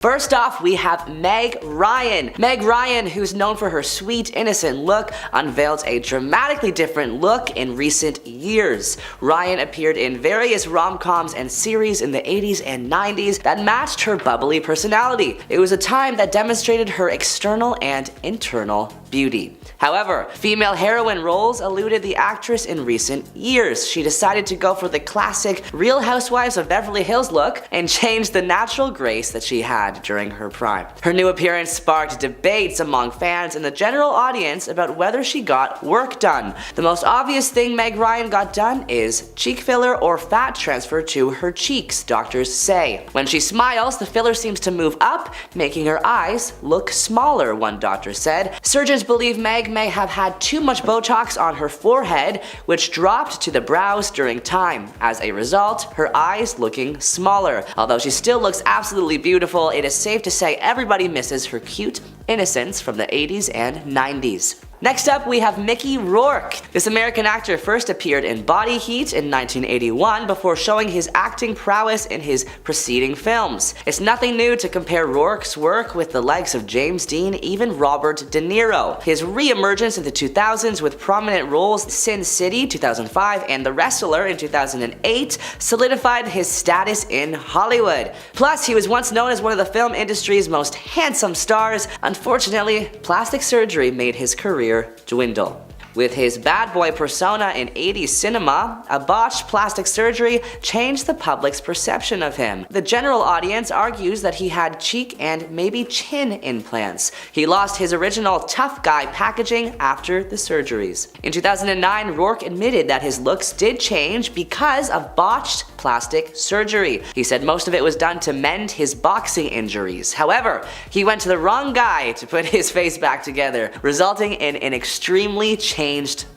First off, we have Meg Ryan. Meg Ryan, who's known for her sweet, innocent look, unveiled a dramatically different look in recent years. Ryan appeared in various rom-coms and series in the 80s and 90s that matched her bubbly personality. It was a time that demonstrated her external and internal beauty. However, female heroine roles eluded the actress in recent years. She decided to go for the classic Real Housewives of Beverly Hills look and changed the natural grace that she had during her prime. Her new appearance sparked debates among fans and the general audience about whether she got work done. The most obvious thing Meg Ryan got done is cheek filler or fat transfer to her cheeks, doctors say. When she smiles, the filler seems to move up, making her eyes look smaller, one doctor said. Surgeons believe Meg may have had too much Botox on her forehead, which dropped to the brows during time. As a result, her eyes looking smaller. Although she still looks absolutely beautiful, it is safe to say everybody misses her cute innocence from the 80s and 90s. Next up, we have Mickey Rourke. This American actor first appeared in Body Heat in 1981 before showing his acting prowess in his preceding films. It's nothing new to compare Rourke's work with the likes of James Dean, even Robert De Niro. His re-emergence in the 2000s with prominent roles Sin City 2005 and The Wrestler in 2008 solidified his status in Hollywood. Plus, he was once known as one of the film industry's most handsome stars. Unfortunately, plastic surgery made his career dwindle. With his bad boy persona in 80s cinema, a botched plastic surgery changed the public's perception of him. The general audience argues that he had cheek and maybe chin implants. He lost his original tough guy packaging after the surgeries. In 2009, Rourke admitted that his looks did change because of botched plastic surgery. He said most of it was done to mend his boxing injuries. However, he went to the wrong guy to put his face back together, resulting in an extremely changed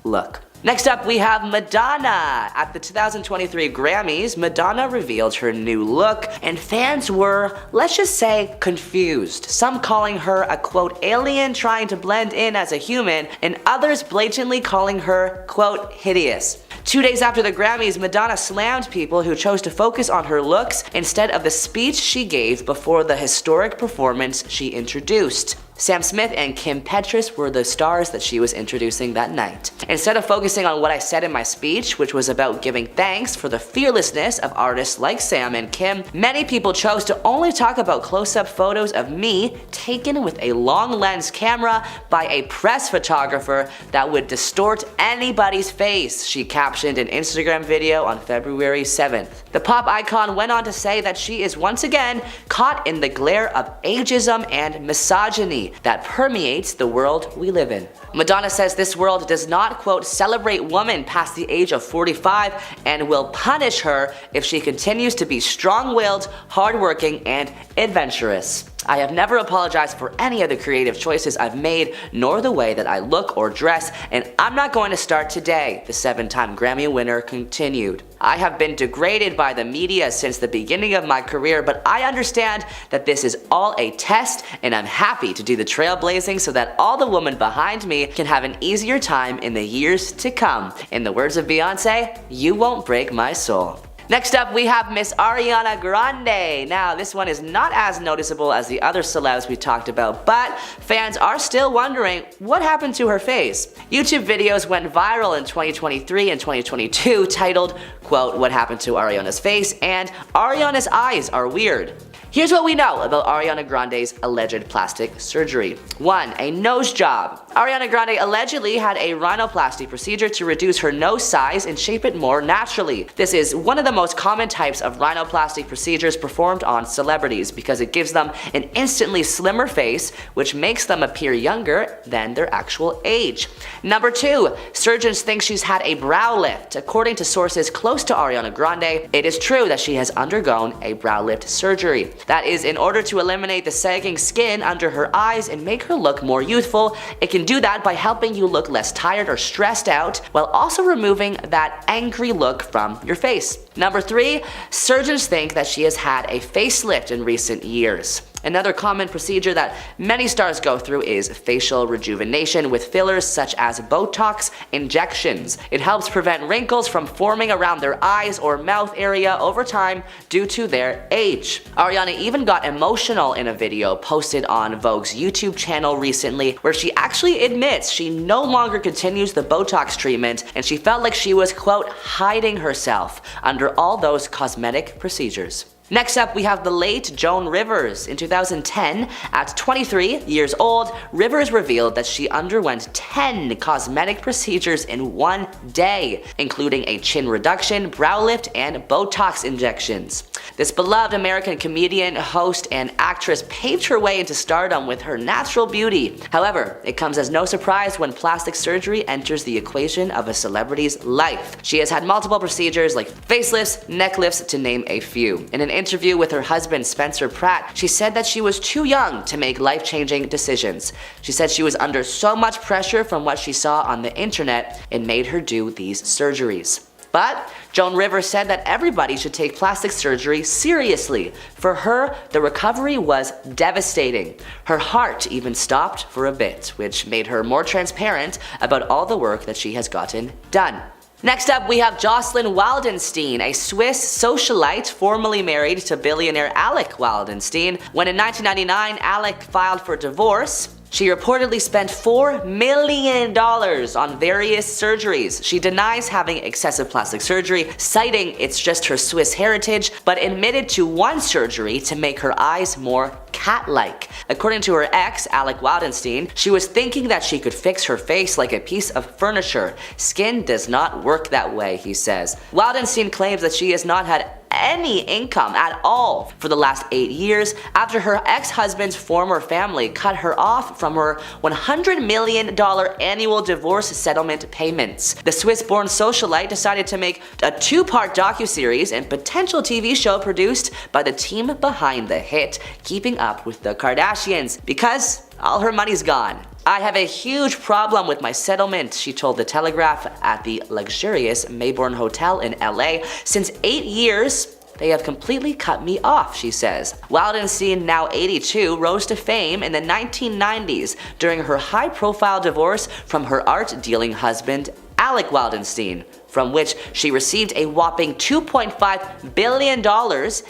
look. Next up, we have Madonna. At the 2023 Grammys, Madonna revealed her new look, and fans were, let's just say, confused. Some calling her a quote alien trying to blend in as a human, and others blatantly calling her quote hideous. 2 days after the Grammys, Madonna slammed people who chose to focus on her looks instead of the speech she gave before the historic performance she introduced. Sam Smith and Kim Petras were the stars that she was introducing that night. Instead of focusing on what I said in my speech, which was about giving thanks for the fearlessness of artists like Sam and Kim, many people chose to only talk about close-up photos of me taken with a long lens camera by a press photographer that would distort anybody's face, she captioned an Instagram video on February 7th. The pop icon went on to say that she is once again caught in the glare of ageism and misogyny that permeates the world we live in. Madonna says this world does not, quote, celebrate women past the age of 45 and will punish her if she continues to be strong-willed, hardworking, and adventurous. I have never apologized for any of the creative choices I've made, nor the way that I look or dress, and I'm not going to start today, the 7-time Grammy winner continued. I have been degraded by the media since the beginning of my career, but I understand that this is all a test, and I'm happy to do the trailblazing so that all the women behind me can have an easier time in the years to come. In the words of Beyonce, you won't break my soul. Next up, we have Miss Ariana Grande. Now, this one is not as noticeable as the other celebs we talked about, but fans are still wondering what happened to her face. YouTube videos went viral in 2023 and 2022 titled, quote, what happened to Ariana's face, and Ariana's eyes are weird. Here's what we know about Ariana Grande's alleged plastic surgery. 1. A nose job. Ariana Grande allegedly had a rhinoplasty procedure to reduce her nose size and shape it more naturally. This is one of the most common types of rhinoplasty procedures performed on celebrities because it gives them an instantly slimmer face, which makes them appear younger than their actual age. Number 2. Surgeons think she's had a brow lift. According to sources close to Ariana Grande, it is true that she has undergone a brow lift surgery. That is in order to eliminate the sagging skin under her eyes and make her look more youthful. It can do that by helping you look less tired or stressed out, while also removing that angry look from your face. Number 3, surgeons think that she has had a facelift in recent years. Another common procedure that many stars go through is facial rejuvenation with fillers such as Botox injections. It helps prevent wrinkles from forming around their eyes or mouth area over time due to their age. Ariana even got emotional in a video posted on Vogue's YouTube channel recently, where she actually admits she no longer continues the Botox treatment and she felt like she was, quote, hiding herself under all those cosmetic procedures. Next up, we have the late Joan Rivers. In 2010, at 23 years old, Rivers revealed that she underwent 10 cosmetic procedures in one day, including a chin reduction, brow lift, and Botox injections. This beloved American comedian, host, and actress paved her way into stardom with her natural beauty. However, it comes as no surprise when plastic surgery enters the equation of a celebrity's life. She has had multiple procedures like facelifts, neck lifts, to name a few. In an interview with her husband Spencer Pratt, she said that she was too young to make life-changing decisions. She said she was under so much pressure from what she saw on the internet, it made her do these surgeries. But Joan Rivers said that everybody should take plastic surgery seriously. For her, the recovery was devastating. Her heart even stopped for a bit, which made her more transparent about all the work that she has gotten done. Next up, we have Jocelyn Wildenstein, a Swiss socialite formerly married to billionaire Alec Wildenstein. When in 1999 Alec filed for divorce, she reportedly spent $4 million on various surgeries. She denies having excessive plastic surgery, citing it's just her Swiss heritage, but admitted to one surgery to make her eyes more cat-like. According to her ex, Alec Wildenstein, she was thinking that she could fix her face like a piece of furniture. Skin does not work that way, he says. Wildenstein claims that she has not had any income at all for the last 8 years after her ex-husband's former family cut her off from her $100 million annual divorce settlement payments. The Swiss-born socialite decided to make a 2-part docuseries and potential TV show produced by the team behind the hit Keeping Up with the Kardashians because all her money's gone. I have a huge problem with my settlement, she told The Telegraph at the luxurious Mayborn Hotel in LA. Since 8 years, they have completely cut me off, she says. Wildenstein, now 82, rose to fame in the 1990s during her high-profile divorce from her art-dealing husband, Alec Wildenstein, from which she received a whopping $2.5 billion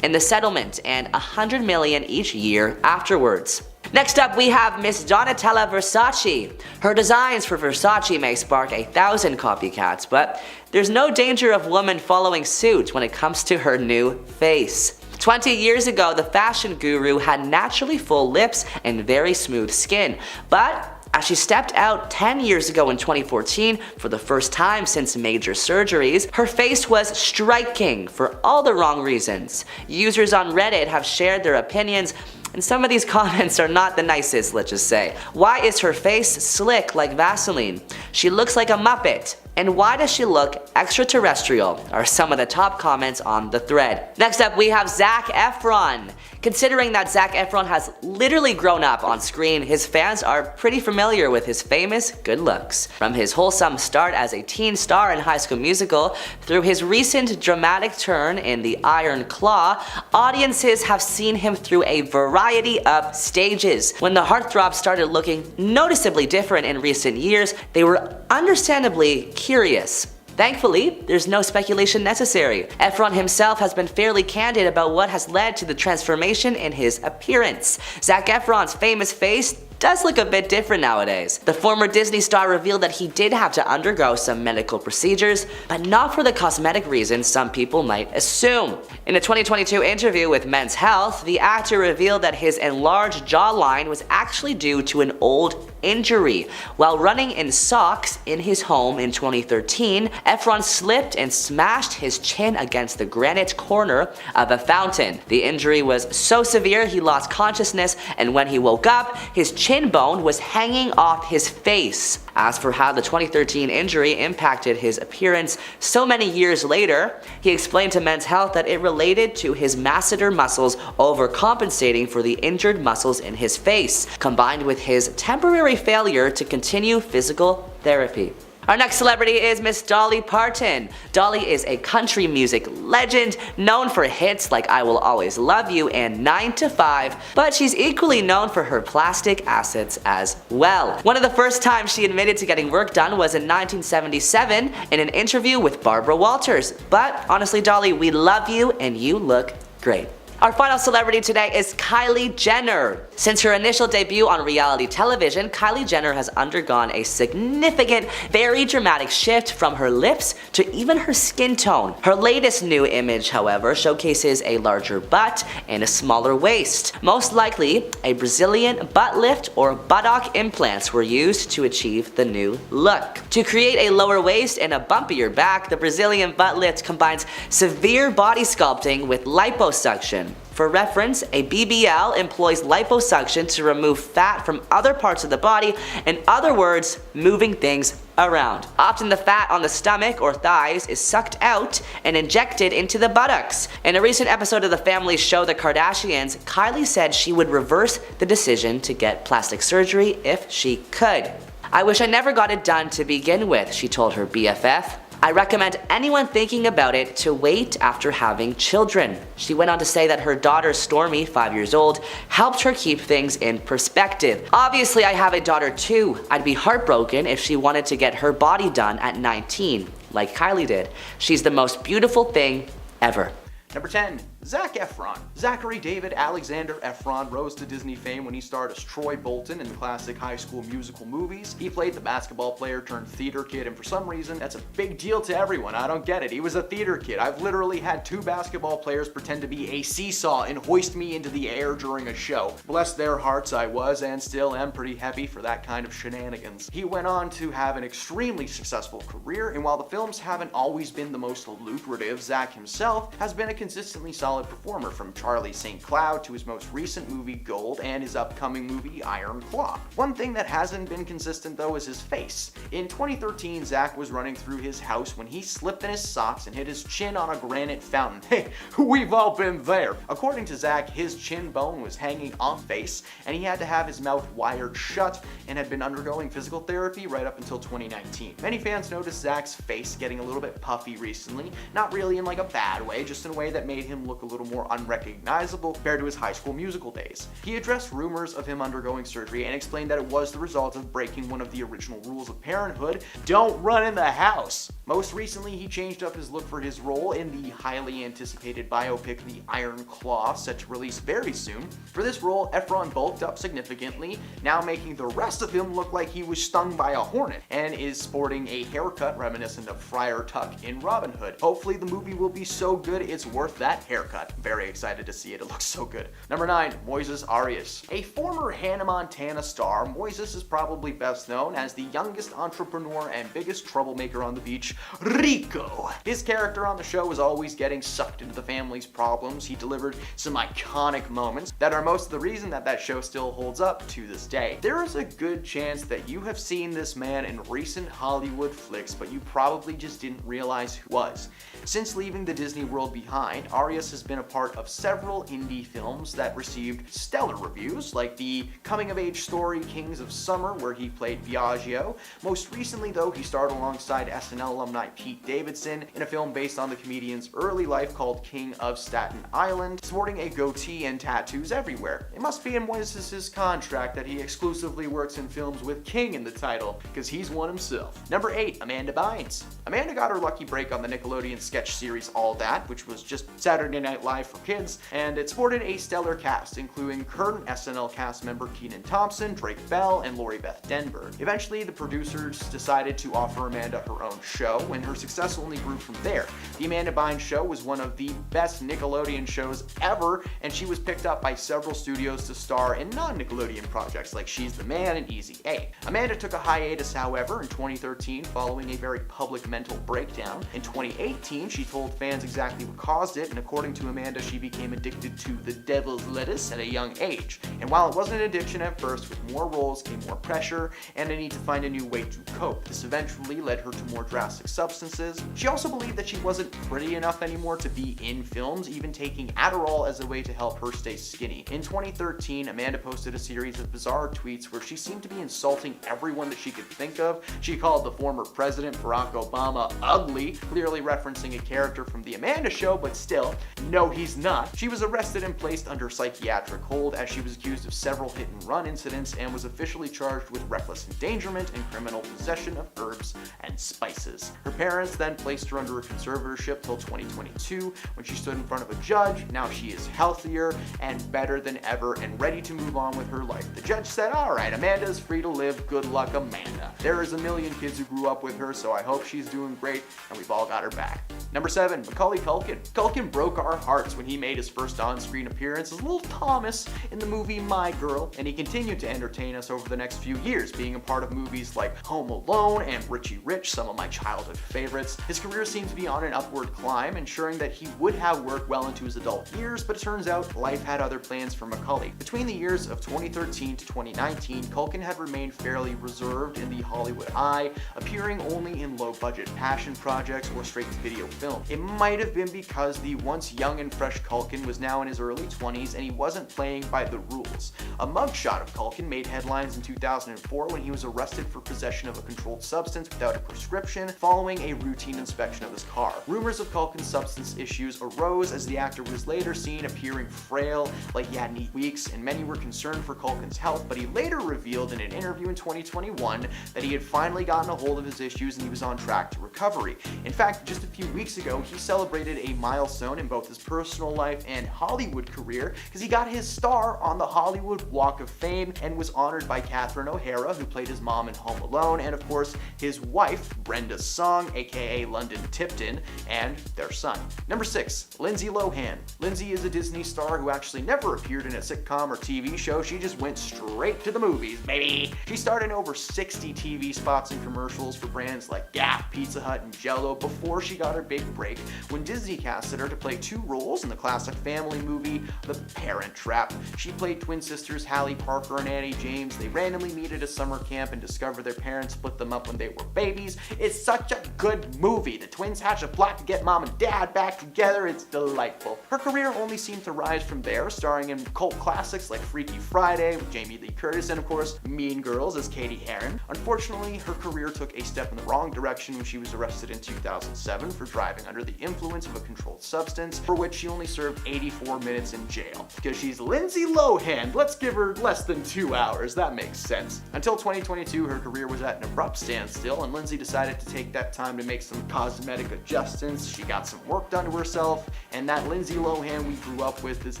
in the settlement and $100 million each year afterwards. Next up, we have Miss Donatella Versace. Her designs for Versace may spark 1,000 copycats, but there's no danger of women following suit when it comes to her new face. 20 years ago, the fashion guru had naturally full lips and very smooth skin, but as she stepped out 10 years ago in 2014 for the first time since major surgeries, her face was striking for all the wrong reasons. Users on Reddit have shared their opinions, and some of these comments are not the nicest, let's just say. Why is her face slick like Vaseline? She looks like a Muppet. And why does she look extraterrestrial? Are some of the top comments on the thread. Next up, we have Zack Efron. Considering that Zack Efron has literally grown up on screen, his fans are pretty familiar with his famous good looks. From his wholesome start as a teen star in High School Musical, through his recent dramatic turn in The Iron Claw, audiences have seen him through a variety of stages. When the heartthrob started looking noticeably different in recent years, they were understandably curious. Thankfully, there's no speculation necessary. Efron himself has been fairly candid about what has led to the transformation in his appearance. Zac Efron's famous face does look a bit different nowadays. The former Disney star revealed that he did have to undergo some medical procedures, but not for the cosmetic reasons some people might assume. In a 2022 interview with Men's Health, the actor revealed that his enlarged jawline was actually due to an old injury. While running in socks in his home in 2013, Efron slipped and smashed his chin against the granite corner of a fountain. The injury was so severe he lost consciousness, and when he woke up, his chin bone was hanging off his face. As for how the 2013 injury impacted his appearance so many years later, he explained to Men's Health that it related to his masseter muscles overcompensating for the injured muscles in his face, combined with his temporary failure to continue physical therapy. Our next celebrity is Miss Dolly Parton. Dolly is a country music legend known for hits like I Will Always Love You and 9 to 5, but she's equally known for her plastic assets as well. One of the first times she admitted to getting work done was in 1977 in an interview with Barbara Walters. But honestly, Dolly, we love you and you look great. Our final celebrity today is Kylie Jenner. Since her initial debut on reality television, Kylie Jenner has undergone a significant, very dramatic shift from her lips to even her skin tone. Her latest new image, however, showcases a larger butt and a smaller waist. Most likely, a Brazilian butt lift or buttock implants were used to achieve the new look. To create a lower waist and a bumpier back, the Brazilian butt lift combines severe body sculpting with liposuction. For reference, a BBL employs liposuction to remove fat from other parts of the body, in other words, moving things around. Often the fat on the stomach or thighs is sucked out and injected into the buttocks. In a recent episode of the family show The Kardashians, Kylie said she would reverse the decision to get plastic surgery if she could. "I wish I never got it done to begin with," she told her BFF. "I recommend anyone thinking about it to wait after having children." She went on to say that her daughter Stormy, 5 years old, helped her keep things in perspective. "Obviously I have a daughter too. I'd be heartbroken if she wanted to get her body done at 19, like Kylie did. She's the most beautiful thing ever." Number 10. Zack Efron. Zachary David Alexander Efron rose to Disney fame when he starred as Troy Bolton in the classic High School Musical movies. He played the basketball player turned theater kid, and for some reason, that's a big deal to everyone. I don't get it. He was a theater kid. I've literally had 2 basketball players pretend to be a seesaw and hoist me into the air during a show. Bless their hearts, I was and still am pretty heavy for that kind of shenanigans. He went on to have an extremely successful career, and while the films haven't always been the most lucrative, Zack himself has been a consistently solid performer, from Charlie St. Cloud to his most recent movie Gold and his upcoming movie Iron Claw. One thing that hasn't been consistent though is his face. In 2013, Zack was running through his house when he slipped in his socks and hit his chin on a granite fountain. Hey, we've all been there. According to Zack, his chin bone was hanging off face and he had to have his mouth wired shut and had been undergoing physical therapy right up until 2019. Many fans noticed Zack's face getting a little bit puffy recently, not really in like a bad way, just in a way that made him look a little more unrecognizable compared to his High School Musical days. He addressed rumors of him undergoing surgery and explained that it was the result of breaking one of the original rules of parenthood: don't run in the house. Most recently, he changed up his look for his role in the highly anticipated biopic The Iron Claw, set to release very soon. For this role, Efron bulked up significantly, now making the rest of him look like he was stung by a hornet, and is sporting a haircut reminiscent of Friar Tuck in Robin Hood. Hopefully the movie will be so good it's worth that haircut. Very excited to see it. It looks so good. Number 9. Moises Arias. A former Hannah Montana star, Moises is probably best known as the youngest entrepreneur and biggest troublemaker on the beach, Rico. His character on the show was always getting sucked into the family's problems. He delivered some iconic moments that are most of the reason that show still holds up to this day. There is a good chance that you have seen this man in recent Hollywood flicks, but you probably just didn't realize who he was. Since leaving the Disney World behind, Arias has been a part of several indie films that received stellar reviews, like the coming-of-age story Kings of Summer, where he played Biagio. Most recently, though, he starred alongside SNL alumni Pete Davidson in a film based on the comedian's early life called King of Staten Island, sporting a goatee and tattoos everywhere. It must be in Moises' contract that he exclusively works in films with King in the title, because he's one himself. Number 8. Amanda Bynes. Amanda got her lucky break on the Nickelodeon sketch series All That, which was just Saturday Night Live for kids, and it sported a stellar cast, including current SNL cast member Kenan Thompson, Drake Bell, and Lori Beth Denberg. Eventually, the producers decided to offer Amanda her own show, and her success only grew from there. The Amanda Bynes Show was one of the best Nickelodeon shows ever, and she was picked up by several studios to star in non-Nickelodeon projects like She's the Man and Easy A. Amanda took a hiatus, however, in 2013 following a very public mental breakdown. In 2018, she told fans exactly what caused it, and according to Amanda, she became addicted to the devil's lettuce at a young age. And while it wasn't an addiction at first, with more roles came more pressure and a need to find a new way to cope. This eventually led her to more drastic substances. She also believed that she wasn't pretty enough anymore to be in films, even taking Adderall as a way to help her stay skinny. In 2013, Amanda posted a series of bizarre tweets where she seemed to be insulting everyone that she could think of. She called the former president, Barack Obama, ugly, clearly referencing a character from The Amanda Show, but still, no he's not. She was arrested and placed under psychiatric hold as she was accused of several hit-and-run incidents and was officially charged with reckless endangerment and criminal possession of herbs and spices. Her parents then placed her under a conservatorship till 2022 when she stood in front of a judge. Now she is healthier and better than ever and ready to move on with her life. The judge said, "All right, Amanda is free to live. Good luck, Amanda. There is a million kids who grew up with her, so I hope she's doing great and we've all got her back." Number 7, Macaulay Culkin. Culkin broke our hearts when he made his first on-screen appearance as little Thomas in the movie My Girl, and he continued to entertain us over the next few years, being a part of movies like Home Alone and Richie Rich, some of my childhood favorites. His career seemed to be on an upward climb, ensuring that he would have work well into his adult years, but it turns out life had other plans for Macaulay. Between the years of 2013 to 2019, Culkin had remained fairly reserved in the Hollywood eye, appearing only in low-budget passion projects or straight-to-video films. It might have been because the once young and fresh Culkin was now in his early 20s and he wasn't playing by the rules. A mugshot of Culkin made headlines in 2004 when he was arrested for possession of a controlled substance without a prescription following a routine inspection of his car. Rumors of Culkin's substance issues arose as the actor was later seen appearing frail, like he hadn't eaten weeks, and many were concerned for Culkin's health, but he later revealed in an interview in 2021 that he had finally gotten a hold of his issues and he was on track to recovery. In fact, just a few weeks ago, he celebrated a milestone in both his personal life and Hollywood career because he got his star on the Hollywood Walk of Fame and was honored by Catherine O'Hara, who played his mom in Home Alone, and of course his wife, Brenda Song, aka London Tipton, and their son. Number 6, Lindsay Lohan. Lindsay is a Disney star who actually never appeared in a sitcom or TV show. She just went straight to the movies, baby. She starred in over 60 TV spots and commercials for brands like Gap, Pizza Hut, and Jell-O before she got her big break when Disney casted her to play 2 roles in the classic family movie The Parent Trap. She played twin sisters Hallie Parker and Annie James. They randomly meet at a summer camp and discover their parents split them up when they were babies. It's such a good movie. The twins hatch a plot to get mom and dad back together. It's delightful. Her career only seemed to rise from there, starring in cult classics like Freaky Friday with Jamie Lee Curtis and of course Mean Girls as Katie Heron. Unfortunately, her career took a step in the wrong direction when she was arrested in 2007 for driving under the influence of a controlled substance, for which she only served 84 minutes in jail. Because she's Lindsay Lohan, let's give her less than 2 hours, that makes sense. Until 2022, her career was at an abrupt standstill, and Lindsay decided to take that time to make some cosmetic adjustments. She got some work done to herself, and that Lindsay Lohan we grew up with is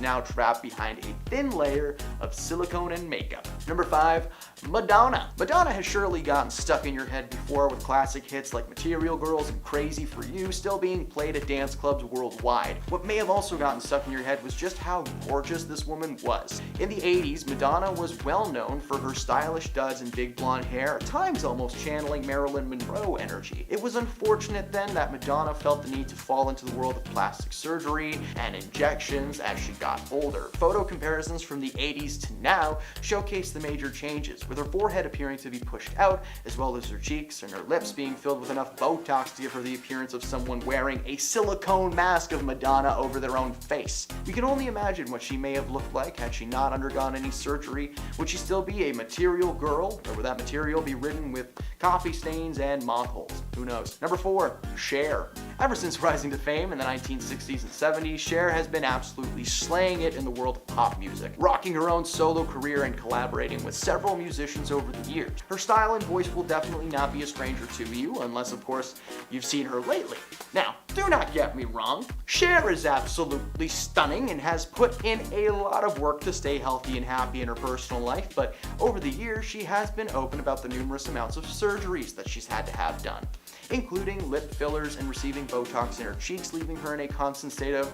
now trapped behind a thin layer of silicone and makeup. Number 5, Madonna. Madonna has surely gotten stuck in your head before with classic hits like Material Girls and Crazy for You still being played at dance clubs worldwide. What may have also gotten stuck in your head was just how gorgeous this woman was. In the 80s, Madonna was well known for her stylish duds and big blonde hair, at times almost channeling Marilyn Monroe energy. It was unfortunate then that Madonna felt the need to fall into the world of plastic surgery and injections as she got older. Photo comparisons from the 80s to now showcase the major changes, with her forehead appearing to be pushed out, as well as her cheeks and her lips being filled with enough Botox to give her the appearance of someone wearing a silicone mask of Madonna over their own face. We can only imagine what she may have looked like had she not undergone any surgery. Would she still be a material girl, or would that material be ridden with coffee stains and moth holes? Who knows? Number 4, Cher. Ever since rising to fame in the 1960s and 70s, Cher has been absolutely slaying it in the world of pop music, rocking her own solo career and collaborating with several musicians over the years. Her style and voice will definitely not be a stranger to you, unless of course you've seen her lately. Now, do not get me wrong, Cher is absolutely stunning and has put in a lot of work to stay healthy and happy in her personal life, but over the years she has been open about the numerous amounts of surgeries that she's had to have done, including lip fillers and receiving Botox in her cheeks, leaving her in a constant state of,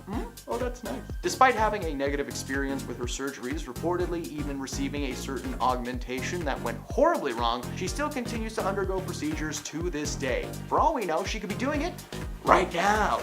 oh that's nice. Despite having a negative experience with her surgeries, reportedly even receiving a certain augmentation that went horribly wrong, she still continues to undergo procedures to this day. For all we know, she could be doing it right now.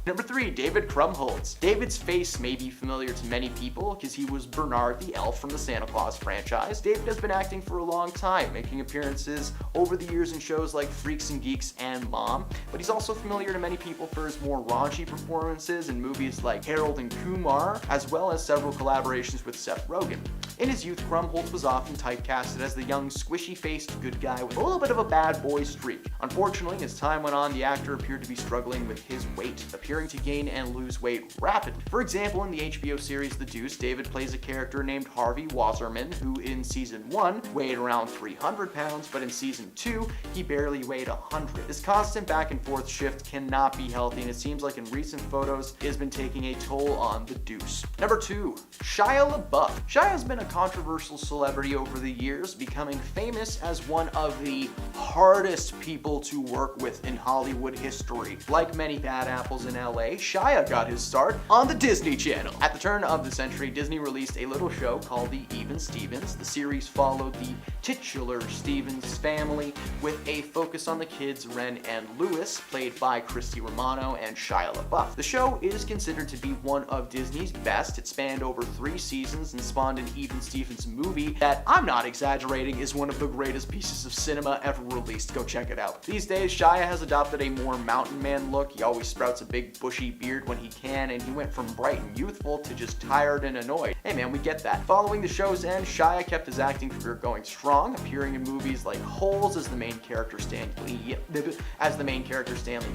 Number 3, David Krumholtz. David's face may be familiar to many people because he was Bernard the elf from the Santa Claus franchise. David has been acting for a long time, making appearances over the years in shows like Freaks and Geeks and Mom, but he's also familiar to many people for his more raunchy performances in movies like Harold and Kumar, as well as several collaborations with Seth Rogen. In his youth, Krumholtz was often typecasted as the young, squishy-faced good guy with a little bit of a bad boy streak. Unfortunately, as time went on, the actor appeared to be struggling with his weight, appearing to gain and lose weight rapidly. For example, in the HBO series The Deuce, David plays a character named Harvey Wasserman, who in season 1 weighed around 300 pounds, but in season 2, he barely weighed 100. This constant back and forth shift cannot be healthy, and it seems like in recent photos, it has been taking a toll on The Deuce. Number 2, Shia LaBeouf. Shia has been a controversial celebrity over the years, becoming famous as one of the hardest people to work with in Hollywood history. Like many bad apples in LA, Shia got his start on the Disney Channel. At the turn of the century, Disney released a little show called The Even Stevens. The series followed the titular Stevens family with a focus on the kids Ren and Louis, played by Christy Romano and Shia LaBeouf. The show is considered to be one of Disney's best. It spanned over 3 seasons and spawned an Even Stevens movie that, I'm not exaggerating, is one of the greatest pieces of cinema ever released. Go check it out. These days, Shia has adopted a more mountain man look. He always sprouts a big bushy beard when he can, and he went from bright and youthful to just tired and annoyed. Hey man, we get that. Following the show's end, Shia kept his acting career going strong, appearing in movies like Holes as the main character Stanley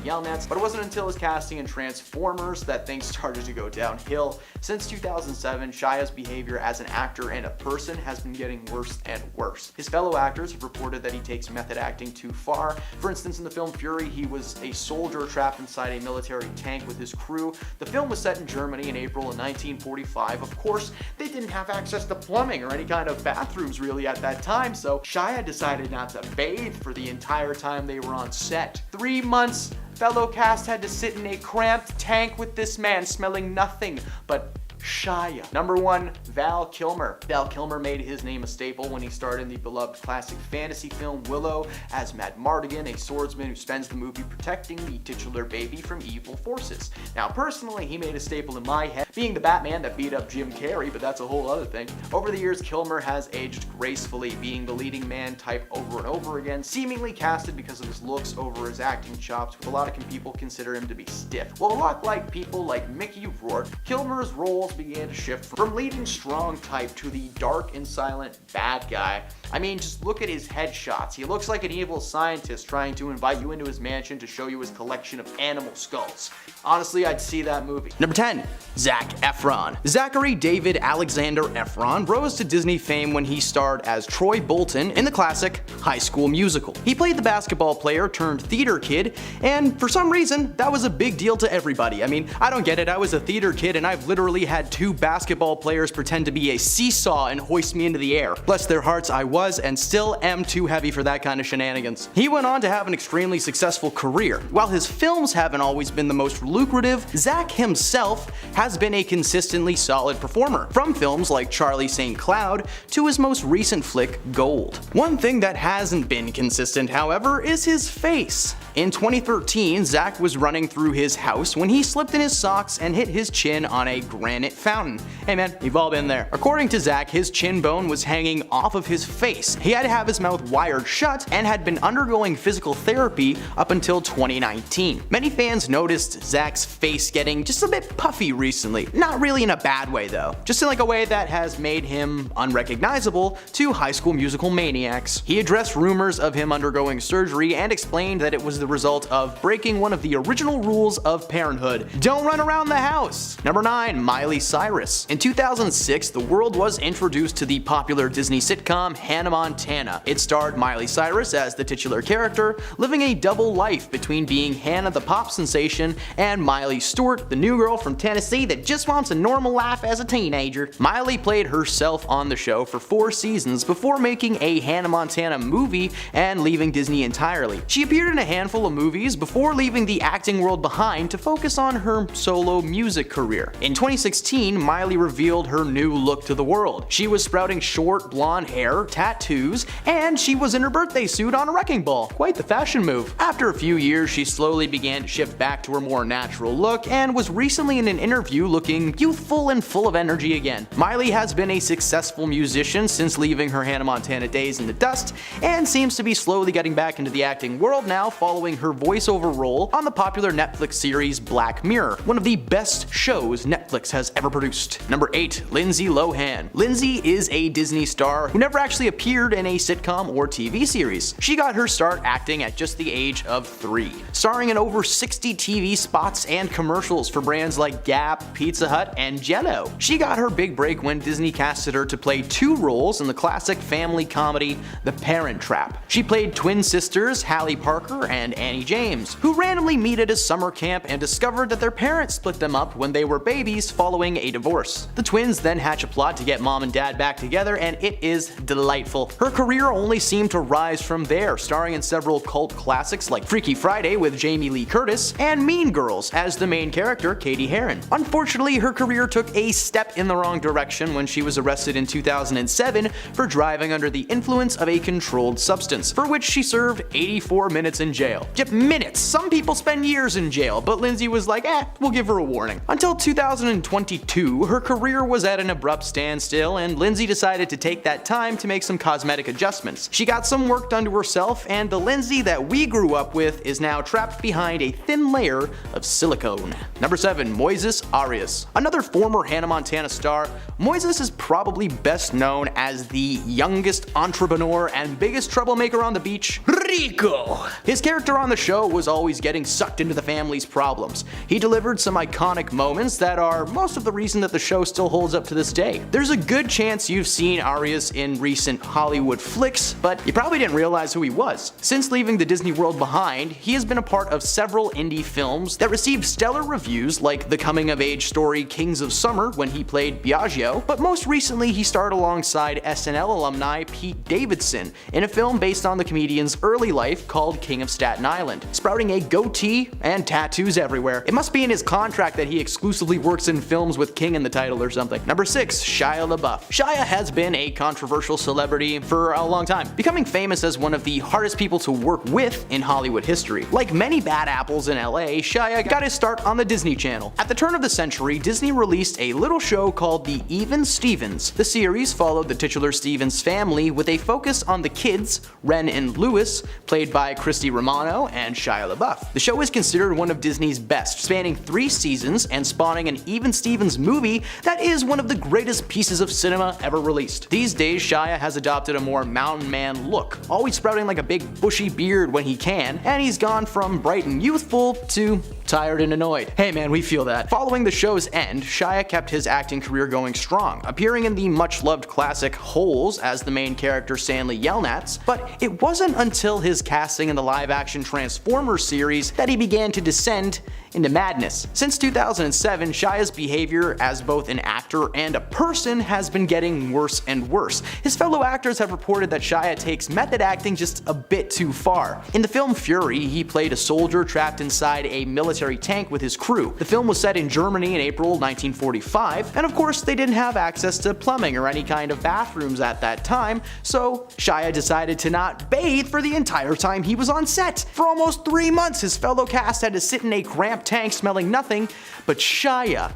Yelnats, but it wasn't until his casting in Transformers that things started to go downhill. Since 2007, Shia's behavior as an actor and a person has been getting worse and worse. His fellow actors have reported that he takes method acting too far. For instance, in the film Fury, he was a soldier trapped inside a military tank with his crew. The film was set in Germany in April of 1945. Of course, they didn't have access to plumbing or any kind of bathrooms really at that time, so Shia decided not to bathe for the entire time they were on set. 3 months, fellow cast had to sit in a cramped tank with this man smelling nothing but Shia. Number 1, Val Kilmer. Val Kilmer made his name a staple when he starred in the beloved classic fantasy film Willow as Mad Mardigan, a swordsman who spends the movie protecting the titular baby from evil forces. Now, personally, he made a staple in my head, being the Batman that beat up Jim Carrey, but that's a whole other thing. Over the years, Kilmer has aged gracefully, being the leading man type over and over again, seemingly casted because of his looks over his acting chops, with a lot of people consider him to be stiff. Well, a lot like people like Mickey Rourke, Kilmer's roles began to shift from leading strong type to the dark and silent bad guy. I mean, just look at his headshots. He looks like an evil scientist trying to invite you into his mansion to show you his collection of animal skulls. Honestly, I'd see that movie. Number 10, Zac Efron. Zachary David Alexander Efron rose to Disney fame when he starred as Troy Bolton in the classic High School Musical. He played the basketball player turned theater kid, and for some reason, that was a big deal to everybody. I mean, I don't get it. I was a theater kid, and I've literally had 2 basketball players pretend to be a seesaw and hoist me into the air. Bless their hearts, I was and still am too heavy for that kind of shenanigans. He went on to have an extremely successful career. While his films haven't always been the most lucrative, Zac himself has been a consistently solid performer, from films like Charlie St. Cloud to his most recent flick, Gold. One thing that hasn't been consistent, however, is his face. In 2013, Zac was running through his house when he slipped in his socks and hit his chin on a granite fountain. Hey man, we've all been there. According to Zac, his chin bone was hanging off of his face. He had to have his mouth wired shut and had been undergoing physical therapy up until 2019. Many fans noticed Zac's face getting just a bit puffy recently. Not really in a bad way though, just in like a way that has made him unrecognizable to High School Musical maniacs. He addressed rumors of him undergoing surgery and explained that it was the result of breaking one of the original rules of parenthood. Don't run around the house. Number 9, Miley Cyrus. In 2006, the world was introduced to the popular Disney sitcom Hannah Montana. It starred Miley Cyrus as the titular character, living a double life between being Hannah the pop sensation and Miley Stewart, the new girl from Tennessee that just wants a normal life as a teenager. Miley played herself on the show for 4 seasons before making a Hannah Montana movie and leaving Disney entirely. She appeared in a handful of movies before leaving the acting world behind to focus on her solo music career. In 2016, 2016, Miley revealed her new look to the world. She was sprouting short blonde hair, tattoos, and she was in her birthday suit on a wrecking ball. Quite the fashion move. After a few years, she slowly began to shift back to her more natural look and was recently in an interview looking youthful and full of energy again. Miley has been a successful musician since leaving her Hannah Montana days in the dust and seems to be slowly getting back into the acting world now following her voiceover role on the popular Netflix series Black Mirror, one of the best shows Netflix has ever produced. Number 8. Lindsay Lohan. Lindsay is a Disney star who never actually appeared in a sitcom or TV series. She got her start acting at just the age of 3, starring in over 60 TV spots and commercials for brands like Gap, Pizza Hut, and Jell-O. She got her big break when Disney casted her to play 2 roles in the classic family comedy The Parent Trap. She played twin sisters Hallie Parker and Annie James, who randomly meet at a summer camp and discovered that their parents split them up when they were babies following a divorce. The twins then hatch a plot to get mom and dad back together, and it is delightful. Her career only seemed to rise from there, starring in several cult classics like Freaky Friday with Jamie Lee Curtis and Mean Girls as the main character Katie Heron. Unfortunately, her career took a step in the wrong direction when she was arrested in 2007 for driving under the influence of a controlled substance, for which she served 84 minutes in jail. Yep, minutes! Some people spend years in jail, but Lindsay was like, we'll give her a warning. Until 2022, her career was at an abrupt standstill, and Lindsay decided to take that time to make some cosmetic adjustments. She got some work done to herself, and the Lindsay that we grew up with is now trapped behind a thin layer of silicone. Number 7. Moises Arias. Another former Hannah Montana star, Moises is probably best known as the youngest entrepreneur and biggest troublemaker on the beach, Rico. His character on the show was always getting sucked into the family's problems. He delivered some iconic moments that are most of the reason that the show still holds up to this day. There's a good chance you've seen Arias in recent Hollywood flicks, but you probably didn't realize who he was. Since leaving the Disney World behind, he has been a part of several indie films that received stellar reviews, like the coming-of-age story Kings of Summer when he played Biagio, but most recently he starred alongside SNL alumni Pete Davidson in a film based on the comedian's early life called King of Staten Island, sprouting a goatee and tattoos everywhere. It must be in his contract that he exclusively works in films with King in the title or something. Number 6. Shia LaBeouf. Shia has been a controversial celebrity for a long time, becoming famous as one of the hardest people to work with in Hollywood history. Like many bad apples in LA, Shia got his start on the Disney Channel. At the turn of the century, Disney released a little show called The Even Stevens. The series followed the titular Stevens family with a focus on the kids, Ren and Louis, played by Christy Romano and Shia LaBeouf. The show is considered one of Disney's best, spanning 3 seasons and spawning an Even Stevens movie that is one of the greatest pieces of cinema ever released. These days, Shia has adopted a more mountain man look, always sprouting like a big bushy beard when he can, and he's gone from bright and youthful to tired and annoyed. Hey man, we feel that. Following the show's end, Shia kept his acting career going strong, appearing in the much-loved classic Holes as the main character Stanley Yelnats, but it wasn't until his casting in the live-action Transformers series that he began to descend into madness. Since 2007, Shia's behavior as both an actor and a person has been getting worse and worse. His fellow actors have reported that Shia takes method acting just a bit too far. In the film Fury, he played a soldier trapped inside a military tank with his crew. The film was set in Germany in April 1945, and of course they didn't have access to plumbing or any kind of bathrooms at that time, so Shia decided to not bathe for the entire time he was on set. For almost 3 months, his fellow cast had to sit in a cramped tank smelling nothing but Shia.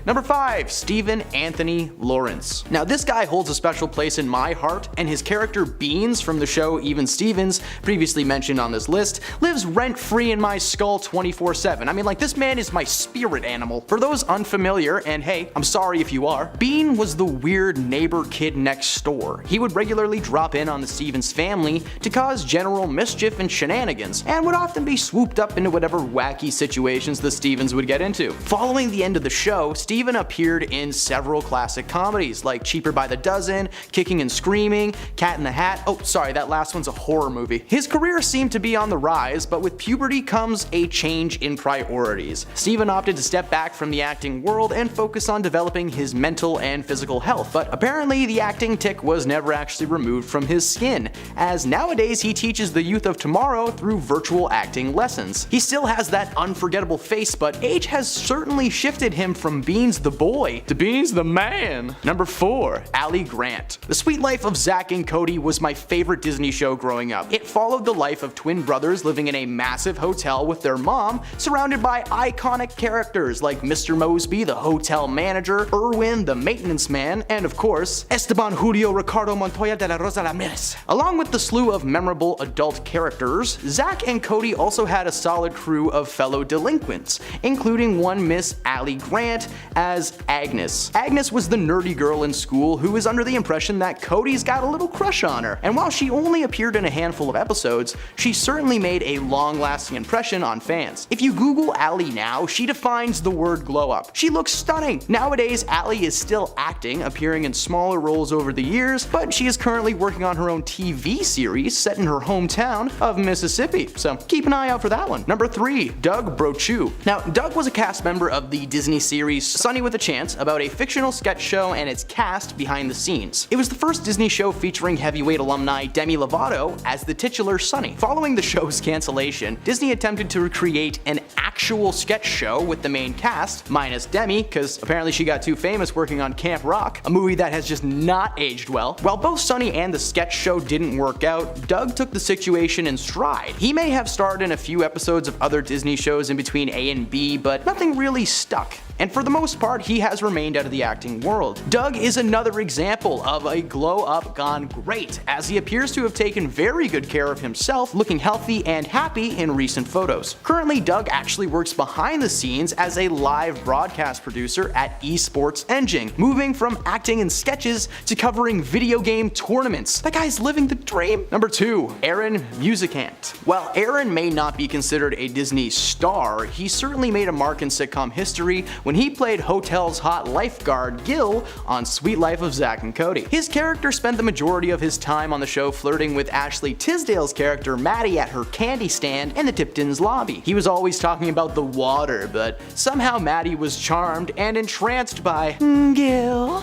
Number 5. Stephen Anthony Lawrence. Now this guy holds a special place in my heart, and his character Beans from the show Even Stevens, previously mentioned on this list, lives rent-free in my skull 24/7. I mean, like, this man is my spirit animal. For those unfamiliar, and hey, I'm sorry if you are, Bean was the weird neighbor kid next door. He would regularly drop in on the Stevens family to cause general mischief and shenanigans, and would often be swooped up into whatever wacky situations the Stevens would get into. Following the end of the show, Steven appeared in several classic comedies like Cheaper by the Dozen, Kicking and Screaming, Cat in the Hat. Oh, sorry, that last one's a horror movie. His career seemed to be on the rise, but with puberty comes a change in priorities. Steven opted to step back from the acting world and focus on developing his mental and physical health, but apparently the acting tick was never actually removed from his skin, as nowadays he teaches the youth of tomorrow through virtual acting lessons. He still has that unforgettable face, but age has certainly shifted him him from Beans the boy to Beans the man. Number 4. Ali Grant. The Sweet Life of Zack and Cody was my favorite Disney show growing up. It followed the life of twin brothers living in a massive hotel with their mom, surrounded by iconic characters like Mr. Mosby, the hotel manager, Irwin, the maintenance man, and of course, Esteban Julio Ricardo Montoya de la Rosa Ramirez. Along with the slew of memorable adult characters, Zack and Cody also had a solid crew of fellow delinquents, including one Miss Ali Grant as Agnes. Agnes was the nerdy girl in school who was under the impression that Cody's got a little crush on her, and while she only appeared in a handful of episodes, she certainly made a long-lasting impression on fans. If you Google Ali now, she defines the word glow up. She looks stunning. Nowadays, Ali is still acting, appearing in smaller roles over the years, but she is currently working on her own TV series set in her hometown of Mississippi, so keep an eye out for that one. Number 3. Doug Brochu. Now, Doug was a cast member of the Disney series Sunny with a Chance, about a fictional sketch show and its cast behind the scenes. It was the first Disney show featuring heavyweight alumni Demi Lovato as the titular Sunny. Following the show's cancellation, Disney attempted to recreate an actual sketch show with the main cast, minus Demi, because apparently she got too famous working on Camp Rock, a movie that has just not aged well. While both Sunny and the sketch show didn't work out, Doug took the situation in stride. He may have starred in a few episodes of other Disney shows in between A and B, but nothing really stuck. And for the most part, he has remained out of the acting world. Doug is another example of a glow up gone great, as he appears to have taken very good care of himself, looking healthy and happy in recent photos. Currently, Doug actually works behind the scenes as a live broadcast producer at Esports Engine, moving from acting in sketches to covering video game tournaments. That guy's living the dream. Number 2. Aaron Musicant. While Aaron may not be considered a Disney star, he certainly made a mark in sitcom history when he played Hotel's hot lifeguard Gil on Sweet Life of Zack and Cody. His character spent the majority of his time on the show flirting with Ashley Tisdale's character Maddie at her candy stand in the Tipton's lobby. He was always talking about the water, but somehow Maddie was charmed and entranced by Gil.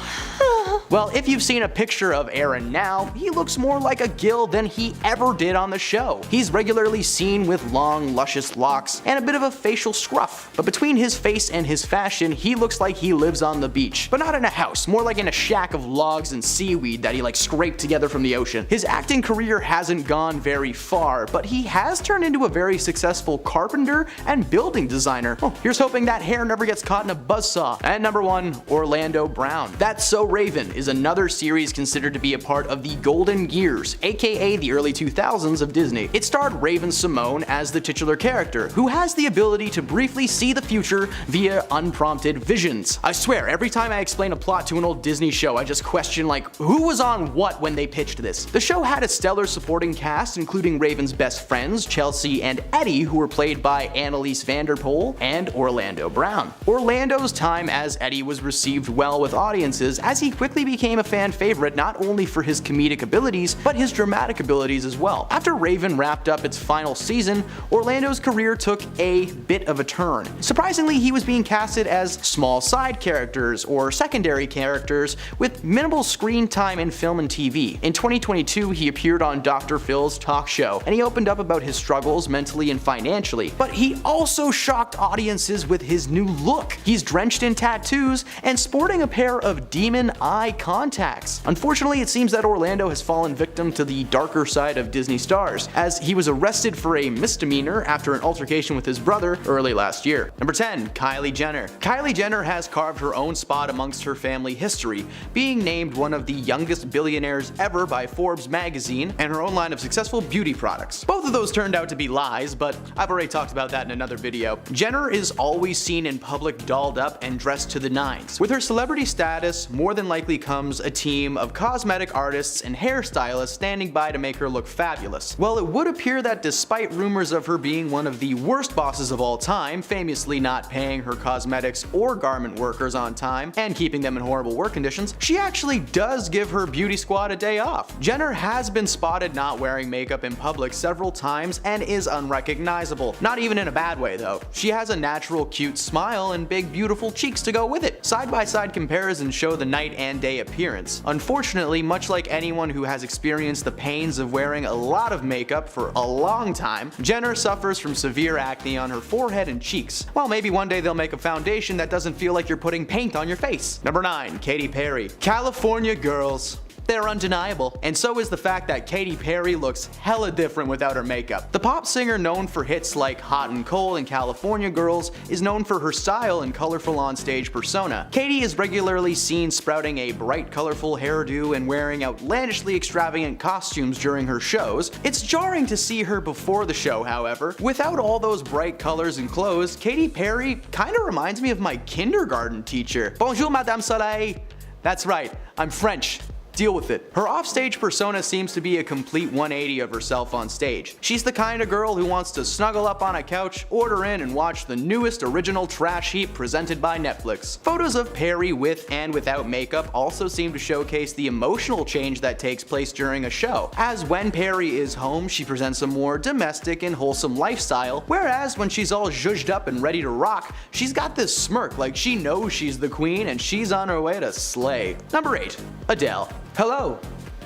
Well, if you've seen a picture of Aaron now, he looks more like a Gil than he ever did on the show. He's regularly seen with long, luscious locks and a bit of a facial scruff. But between his face and his fashion, he looks like he lives on the beach. But not in a house, more like in a shack of logs and seaweed that he scraped together from the ocean. His acting career hasn't gone very far, but he has turned into a very successful carpenter and building designer. Oh, here's hoping that hair never gets caught in a buzzsaw. And number 1, Orlando Brown. That's So Raven is another series considered to be a part of the golden years, aka the early 2000s of Disney. It starred Raven Simone as the titular character, who has the ability to briefly see the future via unprompted visions. I swear, every time I explain a plot to an old Disney show, I just question who was on what when they pitched this. The show had a stellar supporting cast, including Raven's best friends, Chelsea and Eddie, who were played by Annalise Vanderpool and Orlando Brown. Orlando's time as Eddie was received well with audiences, as he quickly became a fan favorite not only for his comedic abilities, but his dramatic abilities as well. After Raven wrapped up its final season, Orlando's career took a bit of a turn. Surprisingly, he was being casted as small side characters or secondary characters with minimal screen time in film and TV. In 2022, he appeared on Dr. Phil's talk show, and he opened up about his struggles mentally and financially. But he also shocked audiences with his new look. He's drenched in tattoos and sporting a pair of demon eye contacts. Unfortunately, it seems that Orlando has fallen victim to the darker side of Disney stars, as he was arrested for a misdemeanor after an altercation with his brother early last year. Number 10. Kylie Jenner. Kylie Jenner has carved her own spot amongst her family history, being named one of the youngest billionaires ever by Forbes magazine, and her own line of successful beauty products. Both of those turned out to be lies, but I've already talked about that in another video. Jenner is always seen in public dolled up and dressed to the nines. With her celebrity status, more than likely comes a team of cosmetic artists and hairstylists standing by to make her look fabulous. Well, it would appear that despite rumors of her being one of the worst bosses of all time, famously not paying her cosmetics or garment workers on time and keeping them in horrible work conditions, she actually does give her beauty squad a day off. Jenner has been spotted not wearing makeup in public several times and is unrecognizable. Not even in a bad way though. She has a natural cute smile and big beautiful cheeks to go with it. Side-by-side comparisons show the night and day appearance. Unfortunately, much like anyone who has experienced the pains of wearing a lot of makeup for a long time, Jenner suffers from severe acne on her forehead and cheeks. While maybe one day they'll make a foundation foundation that doesn't feel like you're putting paint on your face. Number 9. Katy Perry. California girls. They're undeniable, and so is the fact that Katy Perry looks hella different without her makeup. The pop singer, known for hits like Hot and Cold and California Girls, is known for her style and colorful onstage persona. Katy is regularly seen sprouting a bright, colorful hairdo and wearing outlandishly extravagant costumes during her shows. It's jarring to see her before the show, however. Without all those bright colors and clothes, Katy Perry kinda reminds me of my kindergarten teacher. Bonjour, Madame Soleil. That's right, I'm French. Deal with it. Her offstage persona seems to be a complete 180 of herself on stage. She's the kind of girl who wants to snuggle up on a couch, order in, and watch the newest original trash heap presented by Netflix. Photos of Perry with and without makeup also seem to showcase the emotional change that takes place during a show, as when Perry is home, she presents a more domestic and wholesome lifestyle, whereas when she's all zhuzhed up and ready to rock, she's got this smirk like she knows she's the queen and she's on her way to slay. Number 8. Adele. Hello,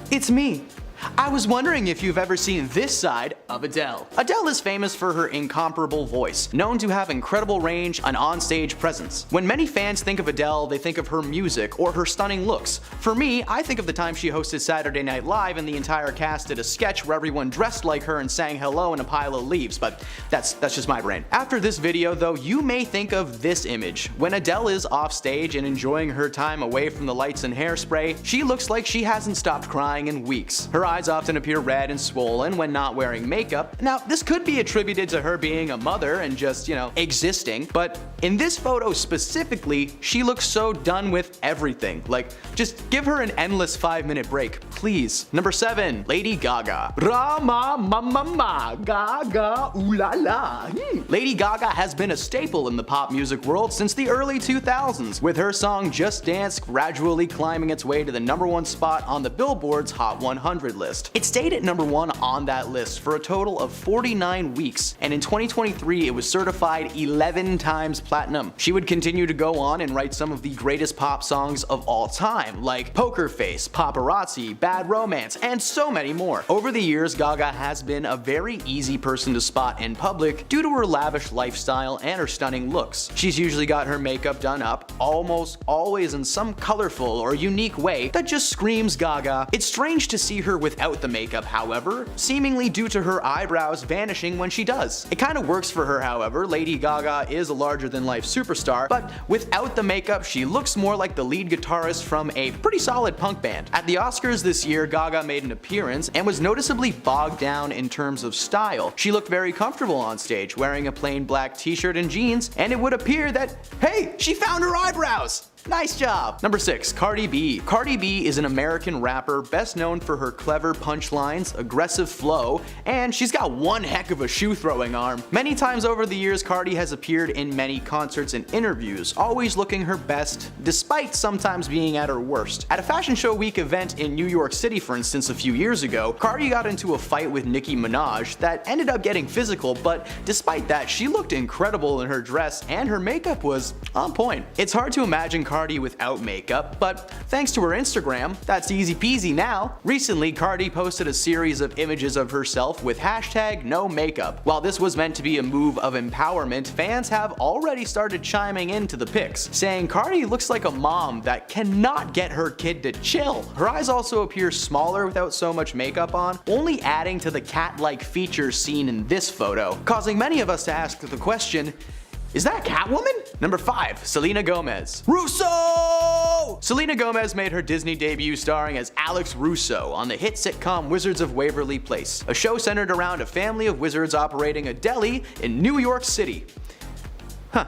it's me. I was wondering if you've ever seen this side of Adele. Adele is famous for her incomparable voice, known to have incredible range and onstage presence. When many fans think of Adele, they think of her music or her stunning looks. For me, I think of the time she hosted Saturday Night Live and the entire cast did a sketch where everyone dressed like her and sang hello in a pile of leaves, but that's just my brain. After this video though, you may think of this image. When Adele is off stage and enjoying her time away from the lights and hairspray, she looks like she hasn't stopped crying in weeks. Her eyes often appear red and swollen when not wearing makeup. Now, this could be attributed to her being a mother and just, existing, but in this photo specifically, she looks so done with everything. Like, just give her an endless 5-minute break, please. Number 7, Lady Gaga. Rama mama ma, Gaga ooh la la. Lady Gaga has been a staple in the pop music world since the early 2000s, with her song Just Dance gradually climbing its way to the #1 spot on the Billboard's Hot 100 list. It stayed at number 1 on that list for a total of 49 weeks, and in 2023 it was certified 11 times platinum. She would continue to go on and write some of the greatest pop songs of all time, like Poker Face, Paparazzi, Bad Romance, and so many more. Over the years, Gaga has been a very easy person to spot in public due to her lavish lifestyle and her stunning looks. She's usually got her makeup done up, almost always in some colorful or unique way that just screams Gaga. It's strange to see her without the makeup, however, seemingly due to her eyebrows vanishing when she does. It kind of works for her, however. Lady Gaga is a larger-than-life superstar, but without the makeup, she looks more like the lead guitarist from a pretty solid punk band. At the Oscars this year, Gaga made an appearance and was noticeably bogged down in terms of style. She looked very comfortable on stage, wearing a plain black t-shirt and jeans, and it would appear that, hey, she found her eyebrows! Nice job! Number 6, Cardi B. Cardi B is an American rapper best known for her clever punchlines, aggressive flow, and she's got one heck of a shoe-throwing arm. Many times over the years, Cardi has appeared in many concerts and interviews, always looking her best, despite sometimes being at her worst. At a Fashion Show Week event in New York City, for instance, a few years ago, Cardi got into a fight with Nicki Minaj that ended up getting physical, but despite that, she looked incredible in her dress and her makeup was on point. It's hard to imagine Cardi without makeup, but thanks to her Instagram, that's easy peasy now. Recently, Cardi posted a series of images of herself with #NoMakeup. While this was meant to be a move of empowerment, fans have already started chiming into the pics, saying Cardi looks like a mom that cannot get her kid to chill. Her eyes also appear smaller without so much makeup on, only adding to the cat-like features seen in this photo, causing many of us to ask the question, is that Catwoman? Number 5, Selena Gomez. Russo! Selena Gomez made her Disney debut starring as Alex Russo on the hit sitcom Wizards of Waverly Place, a show centered around a family of wizards operating a deli in New York City. Huh.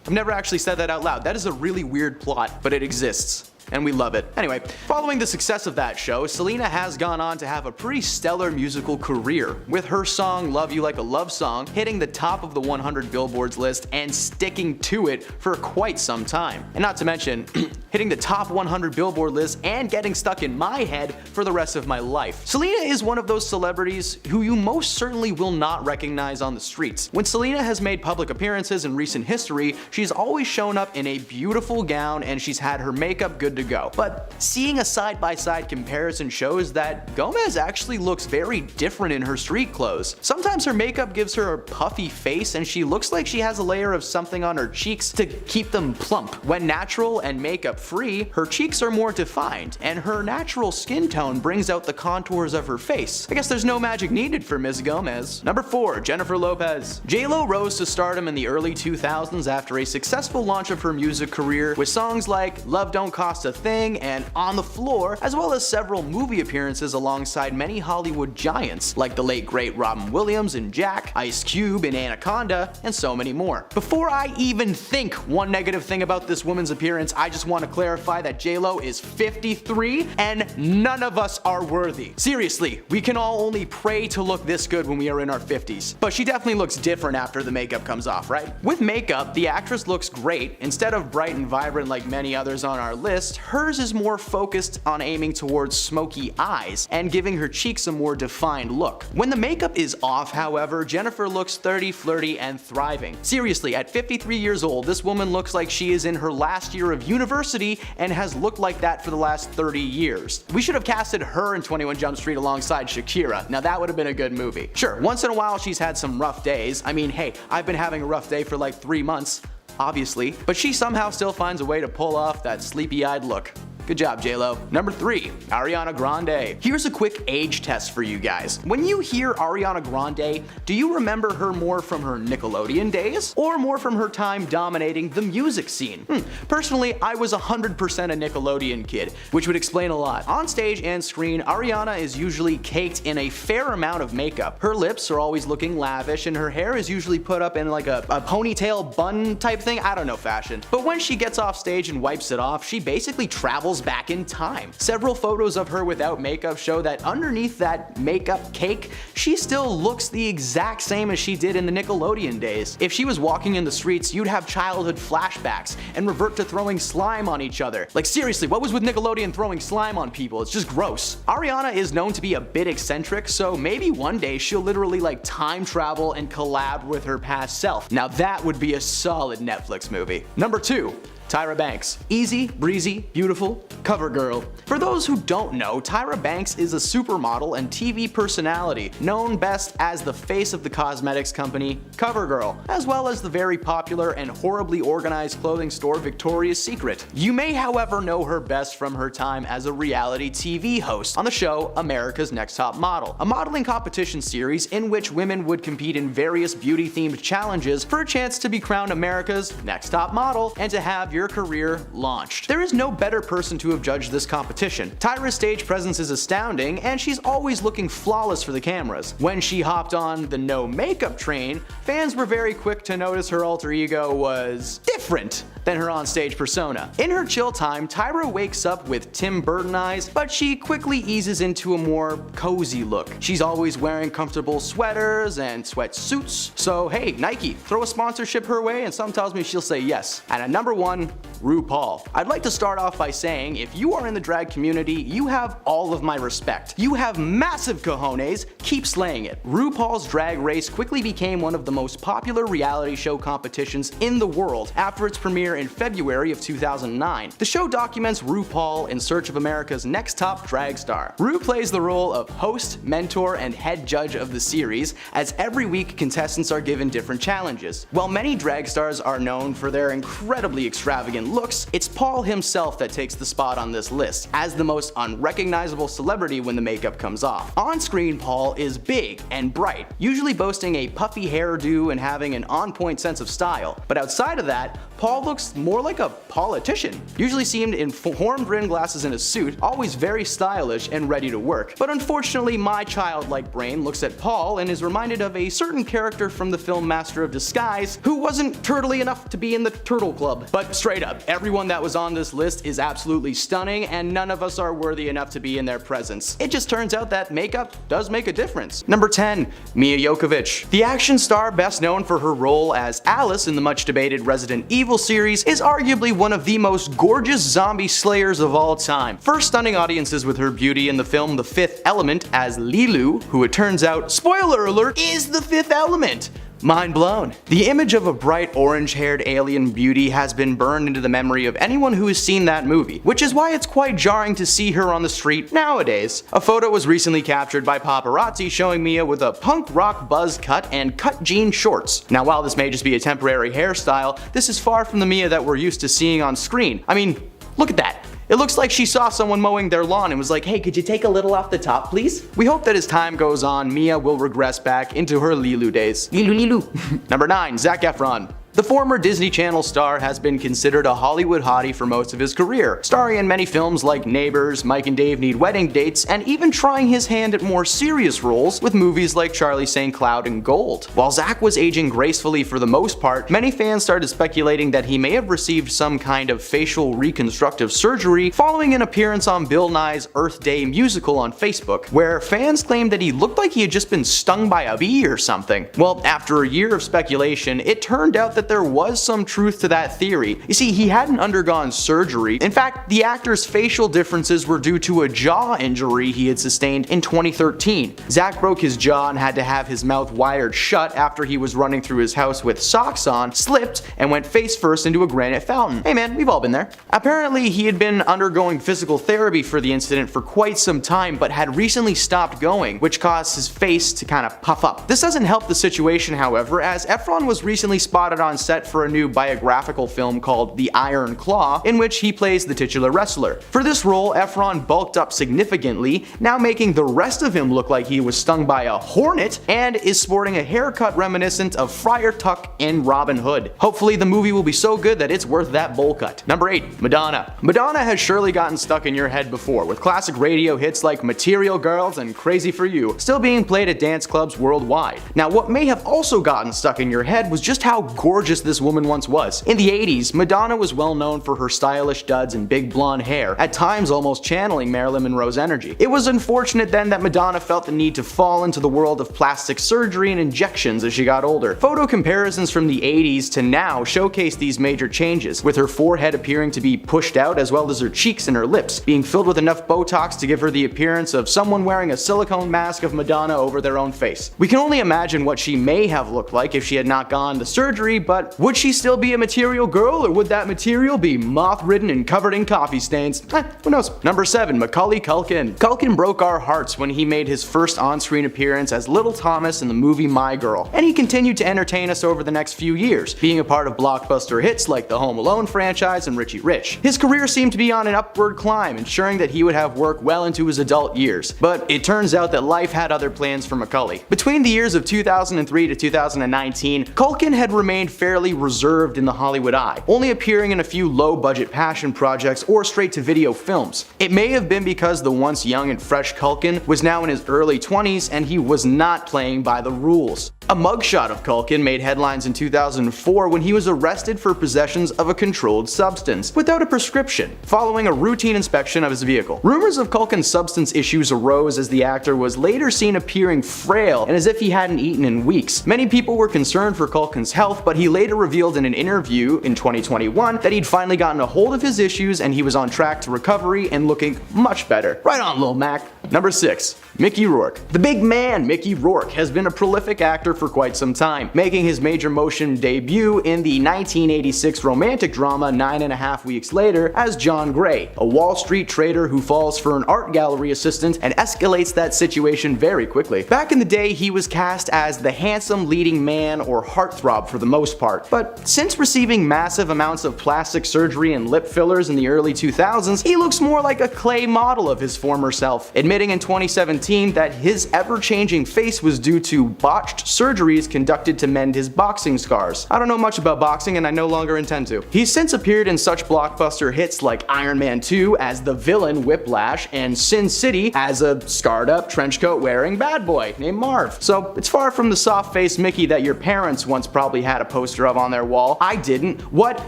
I've never actually said that out loud. That is a really weird plot, but it exists. And we love it. Anyway, following the success of that show, Selena has gone on to have a pretty stellar musical career, with her song Love You Like a Love Song hitting the top of the 100 Billboards list and sticking to it for quite some time. And not to mention, hitting the top 100 Billboard list and getting stuck in my head for the rest of my life. Selena is one of those celebrities who you most certainly will not recognize on the streets. When Selena has made public appearances in recent history, she's always shown up in a beautiful gown and she's had her makeup good to go. But seeing a side-by-side comparison shows that Gomez actually looks very different in her street clothes. Sometimes her makeup gives her a puffy face and she looks like she has a layer of something on her cheeks to keep them plump. When natural and makeup free, her cheeks are more defined and her natural skin tone brings out the contours of her face. I guess there's no magic needed for Ms. Gomez. Number 4. Jennifer Lopez. J-Lo rose to stardom in the early 2000s after a successful launch of her music career with songs like Love Don't Cost a Thing and On the Floor, as well as several movie appearances alongside many Hollywood giants like the late great Robin Williams in Jack, Ice Cube in Anaconda, and so many more. Before I even think one negative thing about this woman's appearance, I just want to clarify that J-Lo is 53 and none of us are worthy. Seriously, we can all only pray to look this good when we are in our 50s. But she definitely looks different after the makeup comes off, right? With makeup, the actress looks great. Instead of bright and vibrant like many others on our list, hers is more focused on aiming towards smoky eyes and giving her cheeks a more defined look. When the makeup is off, however, Jennifer looks 30, flirty, and thriving. Seriously, at 53 years old, this woman looks like she is in her last year of university and has looked like that for the last 30 years. We should have casted her in 21 Jump Street alongside Shakira. Now that would have been a good movie. Sure, once in a while she's had some rough days. I mean, hey, I've been having a rough day for like 3 months, obviously, but she somehow still finds a way to pull off that sleepy-eyed look. Good job, J-Lo. Number 3. Ariana Grande. Here's a quick age test for you guys. When you hear Ariana Grande, do you remember her more from her Nickelodeon days or more from her time dominating the music scene? Personally, I was 100% a Nickelodeon kid, which would explain a lot. On stage and screen, Ariana is usually caked in a fair amount of makeup. Her lips are always looking lavish and her hair is usually put up in like a ponytail bun type thing. I don't know fashion. But when she gets off stage and wipes it off, she basically travels back in time. Several photos of her without makeup show that underneath that makeup cake, she still looks the exact same as she did in the Nickelodeon days. If she was walking in the streets, you'd have childhood flashbacks and revert to throwing slime on each other. Like seriously, what was with Nickelodeon throwing slime on people? It's just gross. Ariana is known to be a bit eccentric, so maybe one day she'll literally like time travel and collab with her past self. Now that would be a solid Netflix movie. Number 2. Tyra Banks. Easy, breezy, beautiful, cover girl. For those who don't know, Tyra Banks is a supermodel and TV personality, known best as the face of the cosmetics company CoverGirl, as well as the very popular and horribly organized clothing store Victoria's Secret. You may, however, know her best from her time as a reality TV host on the show America's Next Top Model, a modeling competition series in which women would compete in various beauty-themed challenges for a chance to be crowned America's Next Top Model and to have your career launched. There is no better person to have judged this competition. Tyra's stage presence is astounding, and she's always looking flawless for the cameras. When she hopped on the no makeup train, fans were very quick to notice her alter ego was different than her onstage persona. In her chill time, Tyra wakes up with Tim Burton eyes, but she quickly eases into a more cozy look. She's always wearing comfortable sweaters and sweatsuits, so hey, Nike, throw a sponsorship her way and some tells me she'll say yes. And at number 1, RuPaul. I'd like to start off by saying if you are in the drag community, you have all of my respect. You have massive cojones, keep slaying it. RuPaul's Drag Race quickly became one of the most popular reality show competitions in the world after its premiere in February of 2009. The show documents RuPaul in search of America's next top drag star. Ru plays the role of host, mentor, and head judge of the series, as every week contestants are given different challenges. While many drag stars are known for their incredibly extravagant looks, it's Paul himself that takes the spot on this list, as the most unrecognizable celebrity when the makeup comes off. On screen, Paul is big and bright, usually boasting a puffy hairdo and having an on-point sense of style. But outside of that, Paul looks more like a politician, usually seen in horn-rimmed glasses and a suit, always very stylish and ready to work. But unfortunately, my childlike brain looks at Paul and is reminded of a certain character from the film Master of Disguise who wasn't turtly enough to be in the Turtle Club. But straight up, up. Everyone that was on this list is absolutely stunning, and none of us are worthy enough to be in their presence. It just turns out that makeup does make a difference. Number 10. Milla Jovovich. The action star best known for her role as Alice in the much debated Resident Evil series is arguably one of the most gorgeous zombie slayers of all time. First stunning audiences with her beauty in the film The Fifth Element as Lilu, who it turns out, spoiler alert, is the Fifth Element. Mind blown. The image of a bright orange-haired alien beauty has been burned into the memory of anyone who has seen that movie, which is why it's quite jarring to see her on the street nowadays. A photo was recently captured by paparazzi showing Milla with a punk rock buzz cut and cut jean shorts. Now while this may just be a temporary hairstyle, this is far from the Milla that we're used to seeing on screen. I mean, look at that. It looks like she saw someone mowing their lawn and was like, hey, could you take a little off the top, please? We hope that as time goes on, Milla will regress back into her Lilu days. Lilu. Number 9. Zac Efron. The former Disney Channel star has been considered a Hollywood hottie for most of his career, starring in many films like Neighbors, Mike and Dave Need Wedding Dates, and even trying his hand at more serious roles with movies like Charlie St. Cloud and Gold. While Zac was aging gracefully for the most part, many fans started speculating that he may have received some kind of facial reconstructive surgery following an appearance on Bill Nye's Earth Day musical on Facebook, where fans claimed that he looked like he had just been stung by a bee or something. Well, after a year of speculation, it turned out that there was some truth to that theory. You see, he hadn't undergone surgery. In fact, the actor's facial differences were due to a jaw injury he had sustained in 2013. Zac broke his jaw and had to have his mouth wired shut after he was running through his house with socks on, slipped, and went face first into a granite fountain. Hey man, we've all been there. Apparently, he had been undergoing physical therapy for the incident for quite some time, but had recently stopped going, which caused his face to kind of puff up. This doesn't help the situation, however, as Efron was recently spotted on set for a new biographical film called The Iron Claw, in which he plays the titular wrestler. For this role, Efron bulked up significantly, now making the rest of him look like he was stung by a hornet, and is sporting a haircut reminiscent of Friar Tuck in Robin Hood. Hopefully the movie will be so good that it's worth that bowl cut. Number 8. Madonna. Madonna has surely gotten stuck in your head before, with classic radio hits like Material Girls and Crazy for You still being played at dance clubs worldwide. Now what may have also gotten stuck in your head was just how gorgeous this woman once was. In the 80s, Madonna was well known for her stylish duds and big blonde hair, at times almost channeling Marilyn Monroe's energy. It was unfortunate then that Madonna felt the need to fall into the world of plastic surgery and injections as she got older. Photo comparisons from the 80s to now showcase these major changes, with her forehead appearing to be pushed out as well as her cheeks and her lips being filled with enough Botox to give her the appearance of someone wearing a silicone mask of Madonna over their own face. We can only imagine what she may have looked like if she had not gone the surgery, but would she still be a material girl, or would that material be moth-ridden and covered in coffee stains? Who knows? Number 7. Macaulay Culkin. Culkin broke our hearts when he made his first on-screen appearance as Little Thomas in the movie My Girl, and he continued to entertain us over the next few years, being a part of blockbuster hits like the Home Alone franchise and Richie Rich. His career seemed to be on an upward climb, ensuring that he would have work well into his adult years, but it turns out that life had other plans for Macaulay. Between the years of 2003 to 2019, Culkin had remained fairly reserved in the Hollywood eye, only appearing in a few low-budget passion projects or straight-to-video films. It may have been because the once young and fresh Culkin was now in his early 20s and he was not playing by the rules. A mugshot of Culkin made headlines in 2004 when he was arrested for possessions of a controlled substance without a prescription, following a routine inspection of his vehicle. Rumors of Culkin's substance issues arose as the actor was later seen appearing frail and as if he hadn't eaten in weeks. Many people were concerned for Culkin's health, but he later revealed in an interview in 2021 that he'd finally gotten a hold of his issues and he was on track to recovery and looking much better. Right on, Lil Mac. Number 6. Mickey Rourke. The big man, Mickey Rourke, has been a prolific actor for quite some time, making his major motion debut in the 1986 romantic drama 9.5 Weeks Later as John Gray, a Wall Street trader who falls for an art gallery assistant and escalates that situation very quickly. Back in the day, he was cast as the handsome leading man or heartthrob for the most part, but since receiving massive amounts of plastic surgery and lip fillers in the early 2000s, he looks more like a clay model of his former self, admitting admitting in 2017 that his ever-changing face was due to botched surgeries conducted to mend his boxing scars. I don't know much about boxing and I no longer intend to. He's since appeared in such blockbuster hits like Iron Man 2 as the villain Whiplash and Sin City as a scarred up trenchcoat wearing bad boy named Marv. So it's far from the soft-faced Mickey that your parents once probably had a poster of on their wall. I didn't. What?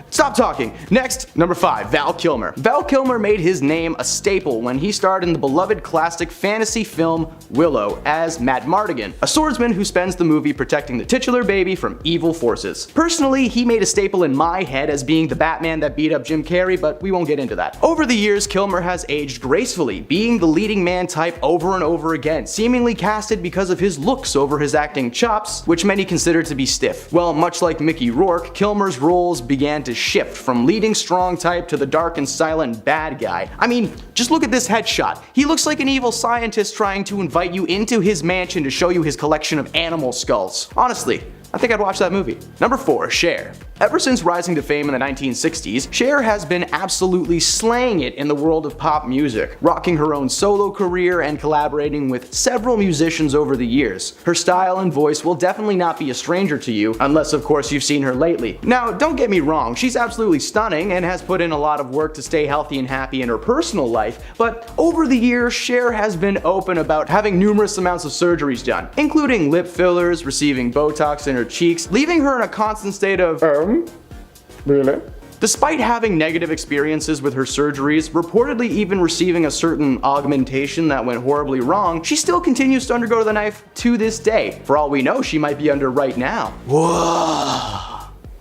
Stop talking. Next, number 5, Val Kilmer. Val Kilmer made his name a staple when he starred in the beloved classic fantasy film Willow as Matt Mardigan, a swordsman who spends the movie protecting the titular baby from evil forces. Personally, he made a staple in my head as being the Batman that beat up Jim Carrey, but we won't get into that. Over the years, Kilmer has aged gracefully, being the leading man type over and over again, seemingly casted because of his looks over his acting chops, which many consider to be stiff. Well, much like Mickey Rourke, Kilmer's roles began to shift from leading strong type to the dark and silent bad guy. I mean, just look at this headshot. He looks like an evil scientist trying to invite you into his mansion to show you his collection of animal skulls. Honestly, I think I'd watch that movie. Number 4, Cher. Ever since rising to fame in the 1960s, Cher has been absolutely slaying it in the world of pop music, rocking her own solo career and collaborating with several musicians over the years. Her style and voice will definitely not be a stranger to you, unless of course you've seen her lately. Now, don't get me wrong, she's absolutely stunning and has put in a lot of work to stay healthy and happy in her personal life, but over the years, Cher has been open about having numerous amounts of surgeries done, including lip fillers, receiving Botox in her cheeks, leaving her in a constant state of, really? Despite having negative experiences with her surgeries, reportedly even receiving a certain augmentation that went horribly wrong, she still continues to undergo the knife to this day. For all we know, she might be under right now. Whoa.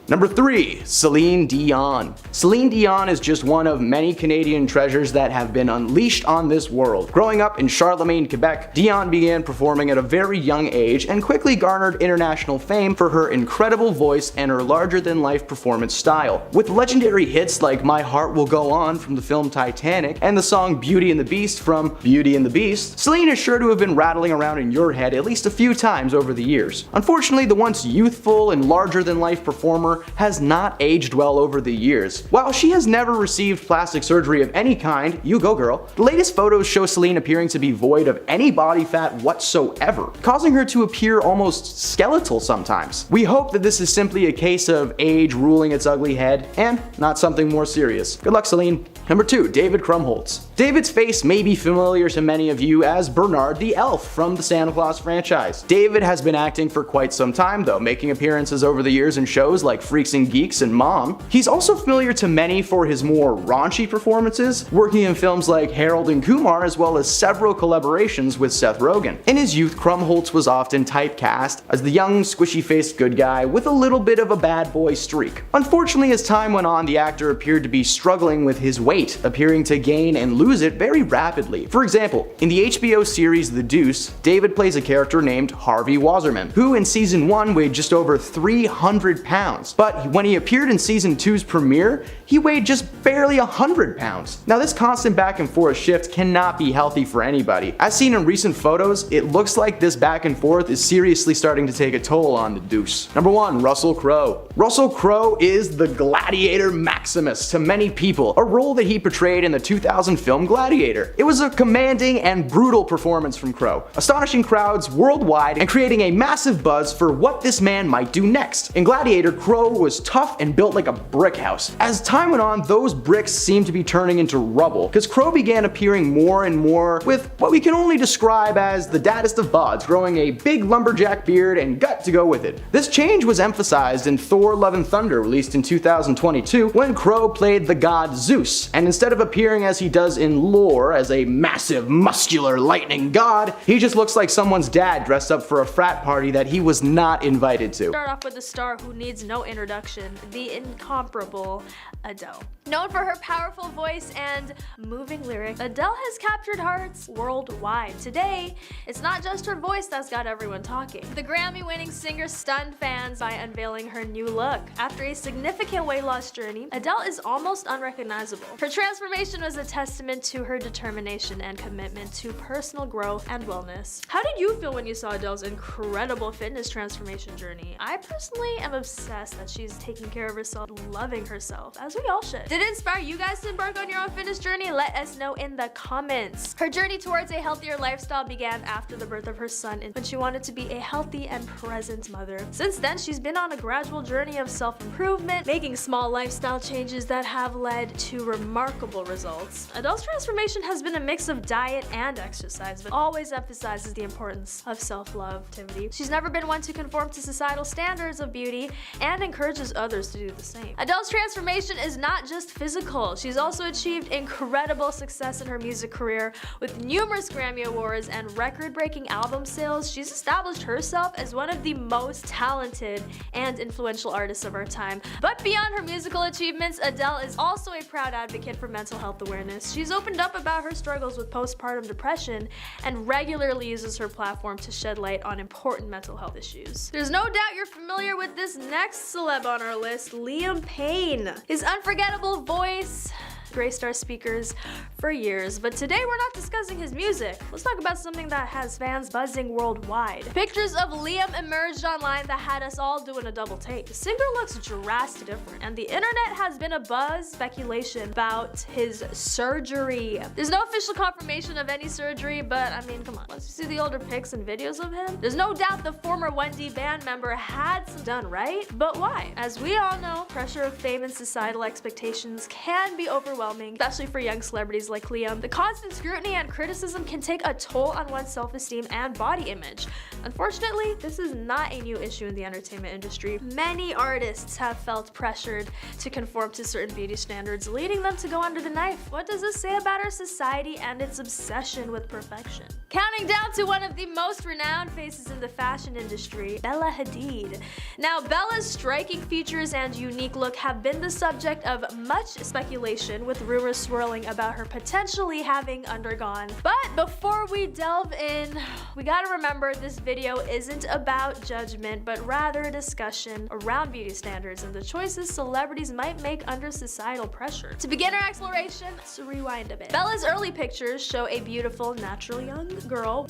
Number 3, Celine Dion. Celine Dion is just one of many Canadian treasures that have been unleashed on this world. Growing up in Charlemagne, Quebec, Dion began performing at a very young age and quickly garnered international fame for her incredible voice and her larger-than-life performance style. With legendary hits like My Heart Will Go On from the film Titanic and the song Beauty and the Beast from Beauty and the Beast, Celine is sure to have been rattling around in your head at least a few times over the years. Unfortunately, the once youthful and larger-than-life performer has not aged well over the years. While she has never received plastic surgery of any kind, you go girl, the latest photos show Celine appearing to be void of any body fat whatsoever, causing her to appear almost skeletal sometimes. We hope that this is simply a case of age ruling its ugly head and not something more serious. Good luck, Celine. Number 2, David Krumholtz. David's face may be familiar to many of you as Bernard the Elf from the Santa Claus franchise. David has been acting for quite some time though, making appearances over the years in shows like Freaks and Geeks and Mom. He's also familiar to many for his more raunchy performances, working in films like Harold and Kumar as well as several collaborations with Seth Rogen. In his youth, Krumholtz was often typecast as the young, squishy-faced good guy with a little bit of a bad boy streak. Unfortunately, as time went on, the actor appeared to be struggling with his weight, appearing to gain and lose it very rapidly. For example, in the HBO series The Deuce, David plays a character named Harvey Wasserman, who in season 1 weighed just over 300 pounds. But when he appeared in season 2's premiere, he weighed just barely 100 pounds. Now this constant back and forth shift cannot be healthy for anybody. As seen in recent photos, it looks like this back and forth is seriously starting to take a toll on the Deuce. Number 1, Russell Crowe. Russell Crowe is the Gladiator Maximus to many people, a role that he portrayed in the 2000 film Gladiator. It was a commanding and brutal performance from Crowe, astonishing crowds worldwide and creating a massive buzz for what this man might do next. In Gladiator, Crowe was tough and built like a brick house. As time went on, those bricks seemed to be turning into rubble, because Crowe began appearing more and more with what we can only describe as the daddest of bods, growing a big lumberjack beard and gut to go with it. This change was emphasized in Thor Love and Thunder, released in 2022, when Crowe played the god Zeus, and instead of appearing as he does in lore as a massive, muscular lightning god, he just looks like someone's dad dressed up for a frat party that he was not invited to. Start off with a star who needs no introduction, the incomparable Adele. Known for her powerful voice and moving lyrics, Adele has captured hearts worldwide. Today, it's not just her voice that's got everyone talking. The Grammy-winning singer stunned fans by unveiling her new look. After a significant weight loss journey, Adele Adele is almost unrecognizable. Her transformation was a testament to her determination and commitment to personal growth and wellness. How did you feel when you saw Adele's incredible fitness transformation journey? I personally am obsessed that she's taking care of herself, loving herself, as we all should. Did it inspire you guys to embark on your own fitness journey? Let us know in the comments. Her journey towards a healthier lifestyle began after the birth of her son when she wanted to be a healthy and present mother. Since then, she's been on a gradual journey of self-improvement, making small lifestyle changes that have led to remarkable results. Adele's transformation has been a mix of diet and exercise, but always emphasizes the importance of self-love activity. She's never been one to conform to societal standards of beauty and encourages others to do the same. Adele's transformation is not just physical. She's also achieved incredible success in her music career with numerous Grammy Awards and record-breaking album sales. She's established herself as one of the most talented and influential artists of our time. But beyond her musical achievements, Adele is also a proud advocate for mental health awareness. She's opened up about her struggles with postpartum depression and regularly uses her platform to shed light on important mental health issues. There's no doubt you're familiar with this next celeb on our list, Liam Payne. His unforgettable voice graced our speakers for years, but today we're not discussing his music. Let's talk about something that has fans buzzing worldwide. Pictures of Liam emerged online that had us all doing a double take. The singer looks drastically different, and the internet has been abuzz speculation about his surgery. There's no official confirmation of any surgery, but I mean, come on. Once you see the older pics and videos of him, there's no doubt the former 1D band member had some done right, but why? As we all know, pressure of fame and societal expectations can be overwhelming, especially for young celebrities like Liam. The constant scrutiny and criticism can take a toll on one's self-esteem and body image. Unfortunately, this is not a new issue in the entertainment industry. Many artists have felt pressured to conform to certain beauty standards, leading them to go under the knife. What does this say about our society and its obsession with perfection? Counting down to one of the most renowned faces in the fashion industry, Bella Hadid. Now, Bella's striking features and unique look have been the subject of much speculation, with rumors swirling about her potentially having undergone. But before we delve in, we gotta remember this video isn't about judgment, but rather a discussion around beauty standards and the choices celebrities might make under societal pressure. To begin our exploration, let's rewind a bit. Bella's early pictures show a beautiful, natural young girl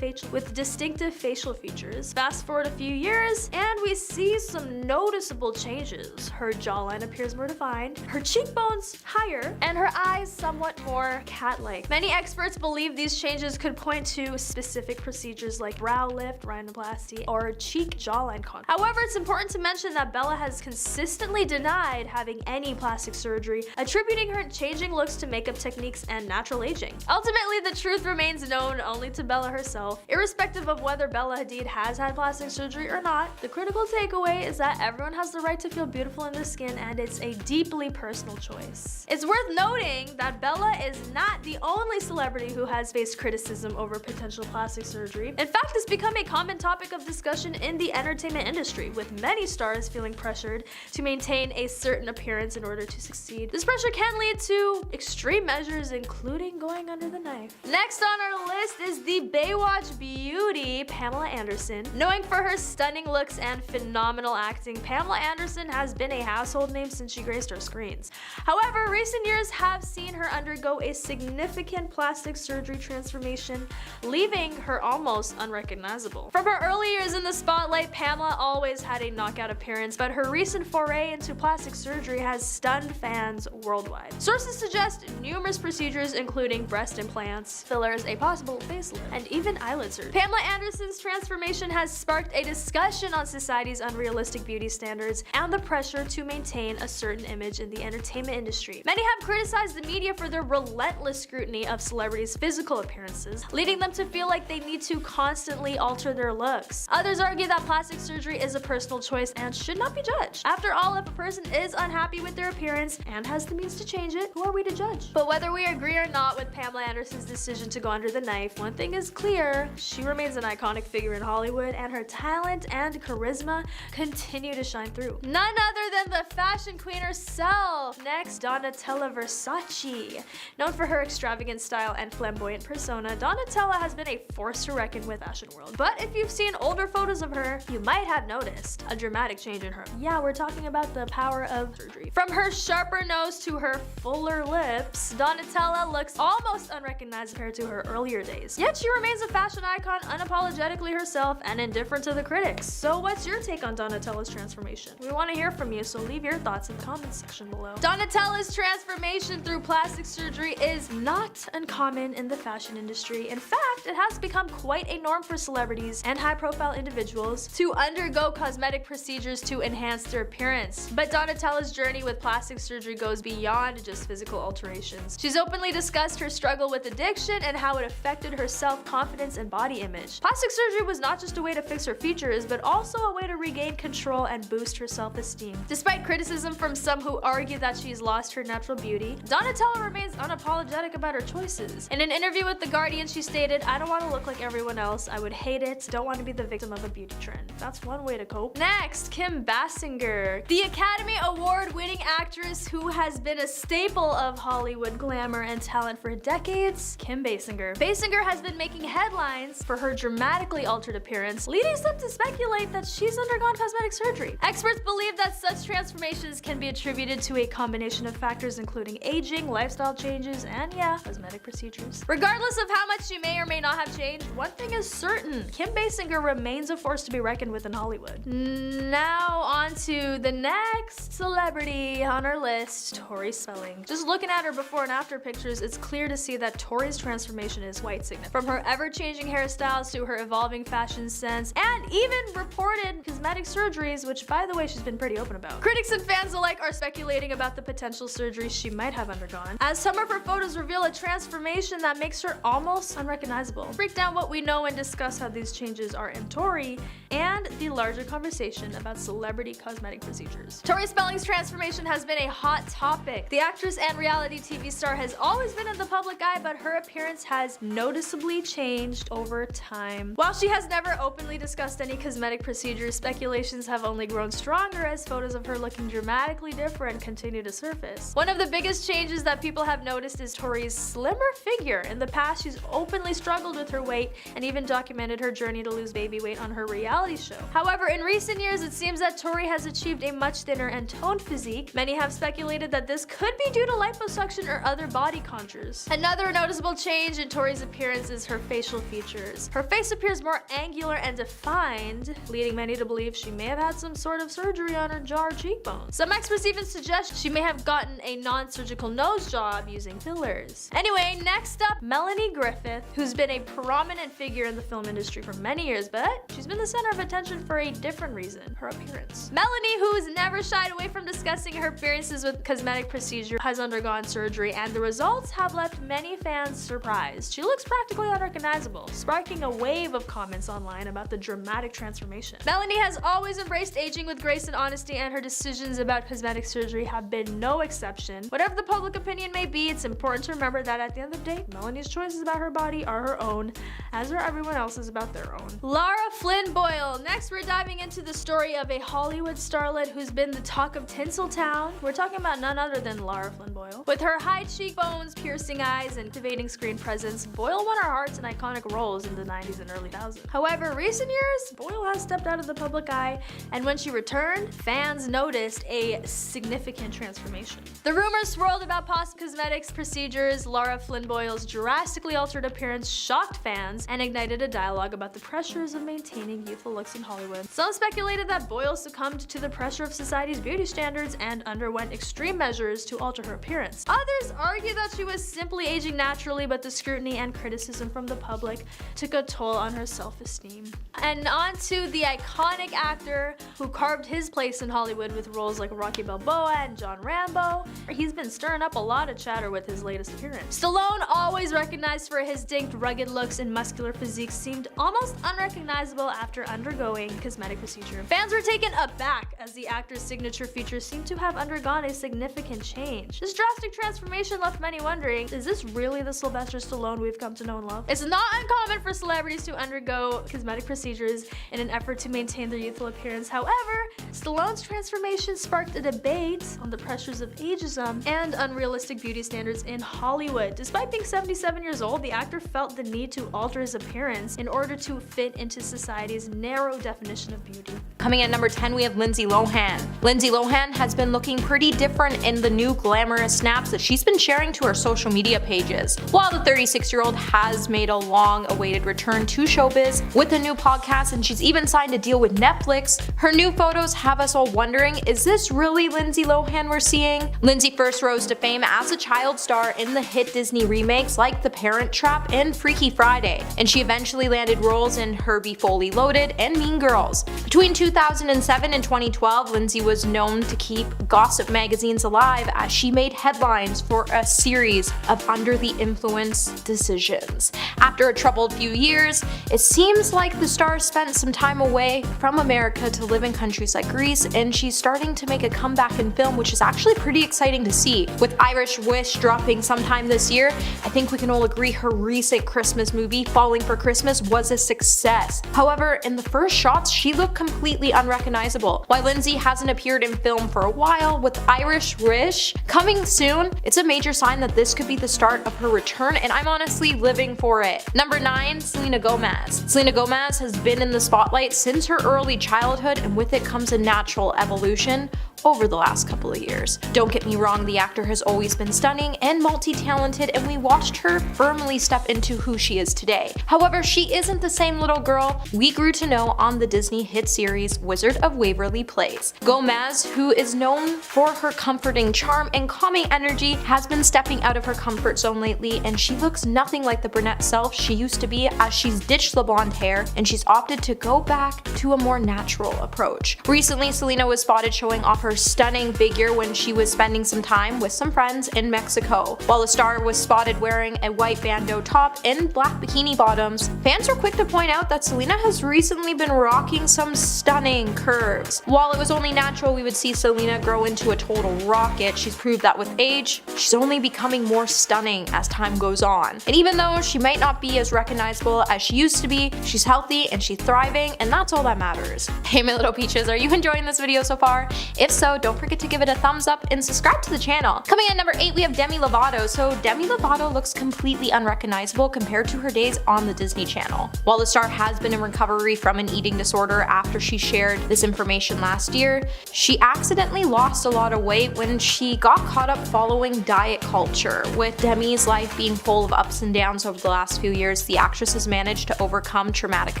with distinctive facial features. Fast forward a few years, and we see some noticeable changes. Her jawline appears more defined, her cheekbones higher, and her eyes somewhat more cat-like. Many experts believe these changes could point to specific procedures like brow lift, rhinoplasty, or cheek jawline contour. However, it's important to mention that Bella has consistently denied having any plastic surgery, attributing her changing looks to makeup techniques and natural aging. Ultimately, the truth remains known only to Bella herself. Irrespective of whether Bella Hadid has had plastic surgery or not, the critical takeaway is that everyone has the right to feel beautiful in their skin, and it's a deeply personal choice. It's worth noting that Bella is not the only celebrity who has faced criticism over potential plastic surgery. In fact, it's become a common topic of discussion in the entertainment industry, with many stars feeling pressured to maintain a certain appearance in order to succeed. This pressure can lead to extreme measures, including going under the knife. Next on our list is the Baywatch beauty, Pamela Anderson. Knowing for her stunning looks and phenomenal acting, Pamela Anderson has been a household name since she graced our screens. However, recent years have seen her undergo a significant plastic surgery transformation, leaving her almost unrecognizable. From her early years in the spotlight, Pamela always had a knockout appearance, but her recent foray into plastic surgery has stunned fans worldwide. Sources suggest numerous procedures, including breast implants, fillers, a possible facelift, and even eyelid surgery. Pamela Anderson's transformation has sparked a discussion on society's unrealistic beauty standards and the pressure to maintain a certain image in the entertainment industry. Many have criticized the media for their relentless scrutiny of celebrities' physical appearances, leading them to feel like they need to constantly alter their looks. Others argue that plastic surgery is a personal choice and should not be judged. After all, if a person is unhappy with their appearance and has the means to change it, who are we to judge? But whether we agree or not with Pamela Anderson's decision to go under the knife, one thing is clear: she remains an iconic figure in Hollywood, and her talent and charisma continue to shine through. None other than the fashion queen herself. Next, Donatella Versace. Known for her extravagant style and flamboyant persona, Donatella has been a force to reckon with fashion world. But if you've seen older photos of her, you might have noticed a dramatic change in her. Yeah, we're talking about the power of surgery. From her sharper nose to her fuller lips, Donatella looks almost unrecognizable compared to her earlier days. Yet she remains a fashion icon, unapologetically herself and indifferent to the critics. So what's your take on Donatella's transformation? We want to hear from you, so leave your thoughts in the comments section below. Donatella's transformation through plastic surgery is not uncommon in the fashion industry. In fact, it has become quite a norm for celebrities and high-profile individuals to undergo cosmetic procedures to enhance their appearance. But Donatella's journey with plastic surgery goes beyond just physical alterations. She's openly discussed her struggle with addiction and how it affected her self-confidence and body image. Plastic surgery was not just a way to fix her features, but also a way to regain control and boost her self-esteem. Despite criticism from some who argue that she's lost her natural beauty, Donatella remains unapologetic about her choices. In an interview with The Guardian, she stated, "I don't want to look like everyone else. I would hate it. Don't want to be the victim of a beauty trend." That's one way to cope. Next, Kim Basinger. The Academy Award-winning actress who has been a staple of Hollywood glamour and talent for decades, Kim Basinger. Basinger has been making headlines for her dramatically altered appearance, leading some to speculate that she's undergone cosmetic surgery. Experts believe that such transformations can be attributed to a combination of factors including aging, lifestyle changes, and yeah, cosmetic procedures. Regardless of how much she may or may not have changed, one thing is certain: Kim Basinger remains a force to be reckoned with in Hollywood. Now on to the next celebrity on our list, Tori Spelling. Just looking at her before and after pictures, it's clear to see that Tori's transformation is quite significant. From her ever-changing hairstyles to her evolving fashion sense, and even reported cosmetic surgeries, which by the way she's been pretty open about. Critics and fans alike are speculating about the potential surgeries she might have undergone, as some of her photos reveal a transformation that makes her almost unrecognizable. Break down what we know and discuss how these changes are in Tori and the larger conversation about celebrity cosmetic procedures. Tori Spelling's transformation has been a hot topic. The actress and reality TV star has always been in the public eye, but her appearance has noticeably changed over time. While she has never openly discussed any cosmetic procedures, speculations have only grown stronger as photos of her looking dramatically different continue to surface. One of the biggest changes that people have noticed is Tori's slimmer figure. In the past, she's openly struggled with her weight and even documented her journey to lose baby weight on her reality show. However, in recent years, it seems that Tori has achieved a much thinner and toned physique. Many have speculated that this could be due to liposuction or other body contours. Another noticeable change in Tori's appearance is her facial features. Her face appears more angular and defined, leading many to believe she may have had some sort of surgery on her jaw or cheekbones. Some experts even suggest she may have gotten a non-surgical nose job using fillers. Anyway, next up, Melanie Griffith, who's been a prominent figure in the film industry for many years, but she's been the center of attention for a different reason: her appearance. Melanie, who's never shied away from discussing her experiences with cosmetic procedure, has undergone surgery, and the results have left many fans surprised. She looks practically unrecognizable, sparking a wave of comments online about the dramatic transformation. Melanie has always embraced aging with grace and honesty, and her decisions about cosmetic surgery have been no exception. Whatever the public opinion may be, it's important to remember that at the end of the day, Melanie's choices about her body are her own, as are everyone else's about their own. Lara Flynn Boyle. Next, we're diving into the story of a Hollywood starlet who's been the talk of Tinseltown. We're talking about none other than Lara Flynn Boyle. With her high cheekbones, piercing eyes, and captivating screen presence, Boyle won our hearts in iconic roles in the 90s and early 2000s. However, recent years, Boyle has stepped out of the public eye, and when she returned, fans noticed a significant transformation. The rumors swirled about cosmetics procedures. Lara Flynn Boyle's drastically altered appearance shocked fans and ignited a dialogue about the pressures of maintaining youthful looks in Hollywood. Some speculated that Boyle succumbed to the pressure of society's beauty standards and underwent extreme measures to alter her appearance. Others argue that she was simply aging naturally, but the scrutiny and criticism from the public took a toll on her self-esteem. And on to the iconic actor who carved his place in Hollywood with roles like Rocky Balboa and John Rambo. He's been stirring up a lot of chatter with his latest appearance. Stallone, always recognized for his distinct, rugged looks and muscular physique, seemed almost unrecognizable after undergoing cosmetic procedure. Fans were taken aback as the actor's signature features seemed to have undergone a significant change. This drastic transformation left many wondering, is this really the Sylvester Stallone we've come to know and love? It's not uncommon for celebrities to undergo cosmetic procedures in an effort to maintain their youthful appearance. However, Stallone's transformation sparked a debate on the pressures of ageism and unrealistic beauty standards in Hollywood. Despite being 77 years old, the actor felt the need to alter his appearance in order to fit into society's narrow definition of beauty. Coming at number 10, we have Lindsay Lohan. Lindsay Lohan has been looking pretty different in the new glamorous snaps that she's been sharing to her social media pages. While the 36-year-old has made a long-awaited return to showbiz with a new podcast, and she's even signed a deal with Netflix, her new photos have us all wondering, is this really Lindsay Lohan we're seeing? Lindsay first rose to fame as a child star in the hit Disney remakes like The Parent Trap and Freaky Friday, and she eventually landed roles in Herbie Fully Loaded and Mean Girls. Between 2007 and 2012, Lindsay was known to keep gossip magazines alive as she made headlines for a series of under-the-influence decisions. After a troubled few years, it seems like the star spent some time away from America to live in countries like Greece, and she's starting to make a comeback in film, which is actually pretty exciting to see. With Irish Wish dropping sometime this year, I think we can all agree her recent Christmas movie, Falling for Christmas, was a success. However, in the first shots, she looked completely unrecognizable. While Lindsay hasn't appeared in film for a while, with Irish Wish coming soon, it's a major sign that this could be the start of her return, and I'm honestly living for it. Number 9, Selena Gomez. Selena Gomez has been in the spotlight since her early childhood, and with it comes a natural evolution over the last couple of years. Don't get me wrong, the actor has always been stunning and multi-talented, and we watched her firmly step into who she is today. However, she isn't the same little girl we grew to know on the Disney hit series Wizard of Waverly Place. Gomez, who is known for her comforting charm and calming energy, has been stepping out of her comfort zone lately, and she looks nothing like the brunette self she used to be, as she's ditched the blonde hair and she's opted to go back to a more natural approach. Recently, Selena was spotted showing off her stunning figure when she was spending some time with some friends in Mexico. While the star was spotted wearing a white bandeau top and black bikini bottoms, fans were quick to point out that Selena has recently been rocking some stunning curves. While it was only natural we would see Selena grow into a total rocket, she's proved that with age, she's only becoming more stunning as time goes on. And even though she might not be as recognizable as she used to be, she's healthy and she's thriving, and that's all that matters. Hey my little peaches, are you enjoying this video so far? If so, don't forget to give it a thumbs up and subscribe to the channel. Coming at number 8, we have Demi Lovato. So Demi Lovato looks completely unrecognizable compared to her days on the Disney Channel. While the star has been in recovery from an eating disorder after she shared this information last year, she accidentally lost a lot of weight when she got caught up following diet culture. With Demi's life being full of ups and downs over the last few years, the actress has managed to overcome traumatic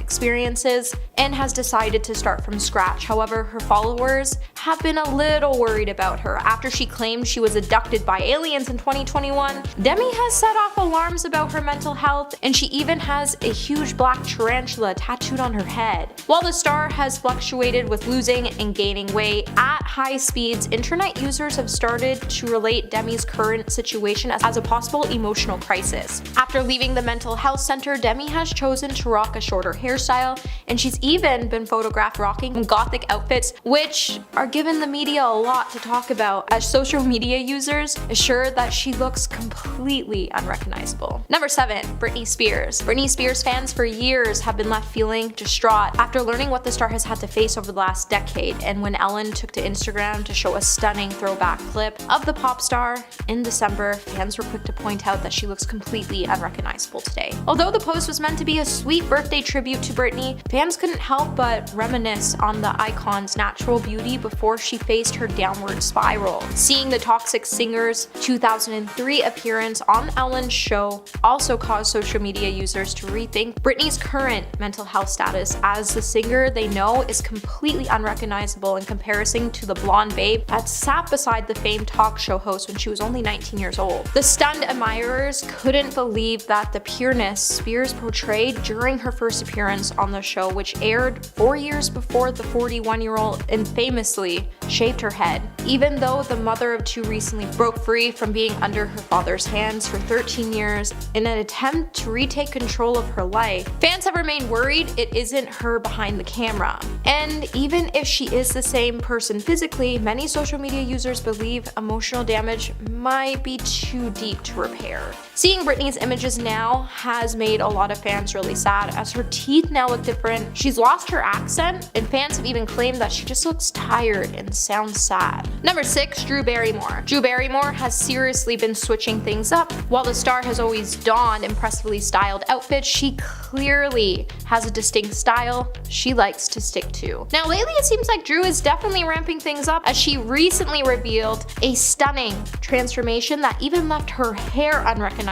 experiences and has decided to start from scratch. However, her followers have been a little worried about her. After she claimed she was abducted by aliens in 2021, Demi has set off alarms about her mental health, and she even has a huge black tarantula tattooed on her head. While the star has fluctuated with losing and gaining weight at high speeds, internet users have started to relate Demi's current situation as a possible emotional crisis. After leaving the mental health center, Demi has chosen to rock a shorter hairstyle, and she's even been photographed rocking gothic outfits, which are given the media a lot to talk about, as social media users assure that she looks completely unrecognizable. Number 7, Britney Spears. Britney Spears fans for years have been left feeling distraught after learning what the star has had to face over the last decade, and when Ellen took to Instagram to show a stunning throwback clip of the pop star in December, fans were quick to point out that she looks completely unrecognizable today. Although the post was meant to be a sweet birthday tribute to Britney, fans couldn't help but reminisce on the icon's natural beauty before she faced her downward spiral. Seeing the Toxic Singer's 2003 appearance on Ellen's show also caused social media users to rethink Britney's current mental health status, as the singer they know is completely unrecognizable in comparison to the blonde babe that sat beside the famed talk show host when she was only 19 years old. The stunned admirers couldn't believe that the pureness Spears portrayed during her first appearance on the show, which aired 4 years before the 41-year-old infamously shaved her head. Even though the mother of 2 recently broke free from being under her father's hands for 13 years in an attempt to retake control of her life, fans have remained worried it isn't her behind the camera. And even if she is the same person physically, many social media users believe emotional damage might be too deep to repair. Seeing Britney's images now has made a lot of fans really sad, as her teeth now look different, she's lost her accent, and fans have even claimed that she just looks tired and sounds sad. Number 6, Drew Barrymore. Drew Barrymore has seriously been switching things up. While the star has always donned impressively styled outfits, she clearly has a distinct style she likes to stick to. Now lately it seems like Drew is definitely ramping things up, as she recently revealed a stunning transformation that even left her hair unrecognizable.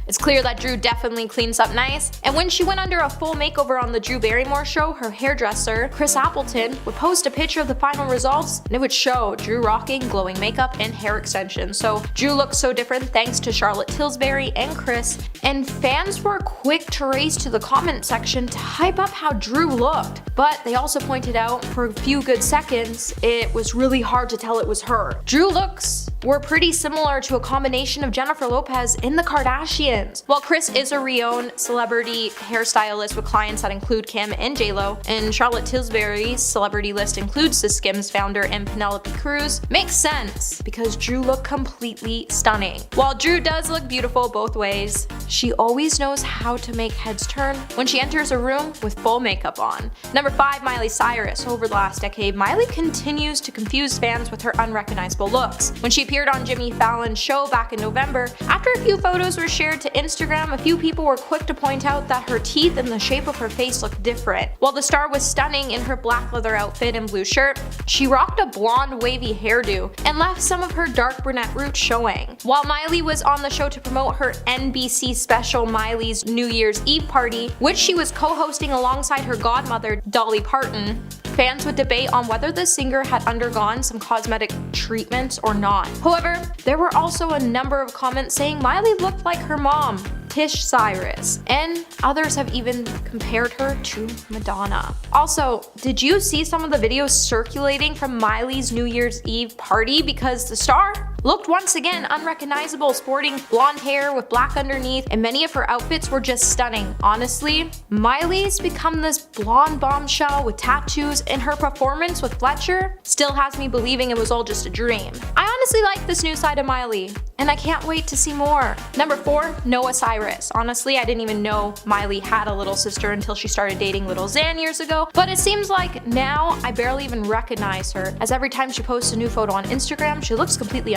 It's clear that Drew definitely cleans up nice, and when she went under a full makeover on the Drew Barrymore show, her hairdresser, Chris Appleton, would post a picture of the final results, and it would show Drew rocking glowing makeup and hair extensions. So Drew looks so different thanks to Charlotte Tilbury and Chris, and fans were quick to race to the comment section to hype up how Drew looked. But they also pointed out for a few good seconds, it was really hard to tell it was her. Drew looks were pretty similar to a combination of Jennifer Lopez and the Kardashians. While Chris is a renowned celebrity hairstylist with clients that include Kim and J-Lo, and Charlotte Tilbury's celebrity list includes the Skims founder and Penelope Cruz, makes sense because Drew looked completely stunning. While Drew does look beautiful both ways, she always knows how to make heads turn when she enters a room with full makeup on. Number 5, Miley Cyrus. Over the last decade, Miley continues to confuse fans with her unrecognizable looks. When she appeared on Jimmy Fallon's show back in November, after a few photos were shared to Instagram, a few people were quick to point out that her teeth and the shape of her face looked different. While the star was stunning in her black leather outfit and blue shirt, she rocked a blonde wavy hairdo and left some of her dark brunette roots showing. While Miley was on the show to promote her NBC special Miley's New Year's Eve party, which she was co-hosting alongside her godmother Dolly Parton, fans would debate on whether the singer had undergone some cosmetic treatments or not. However, there were also a number of comments saying Miley looked like her mom, Tish Cyrus, and others have even compared her to Madonna. Also, did you see some of the videos circulating from Miley's New Year's Eve party? Because the star looked once again unrecognizable, sporting blonde hair with black underneath, and many of her outfits were just stunning. Honestly, Miley's become this blonde bombshell with tattoos, and her performance with Fletcher still has me believing it was all just a dream. I honestly like this new side of Miley, and I can't wait to see more. Number 4, Noah Cyrus. Honestly, I didn't even know Miley had a little sister until she started dating Lil Xan years ago, but it seems like now I barely even recognize her, as every time she posts a new photo on Instagram, she looks completely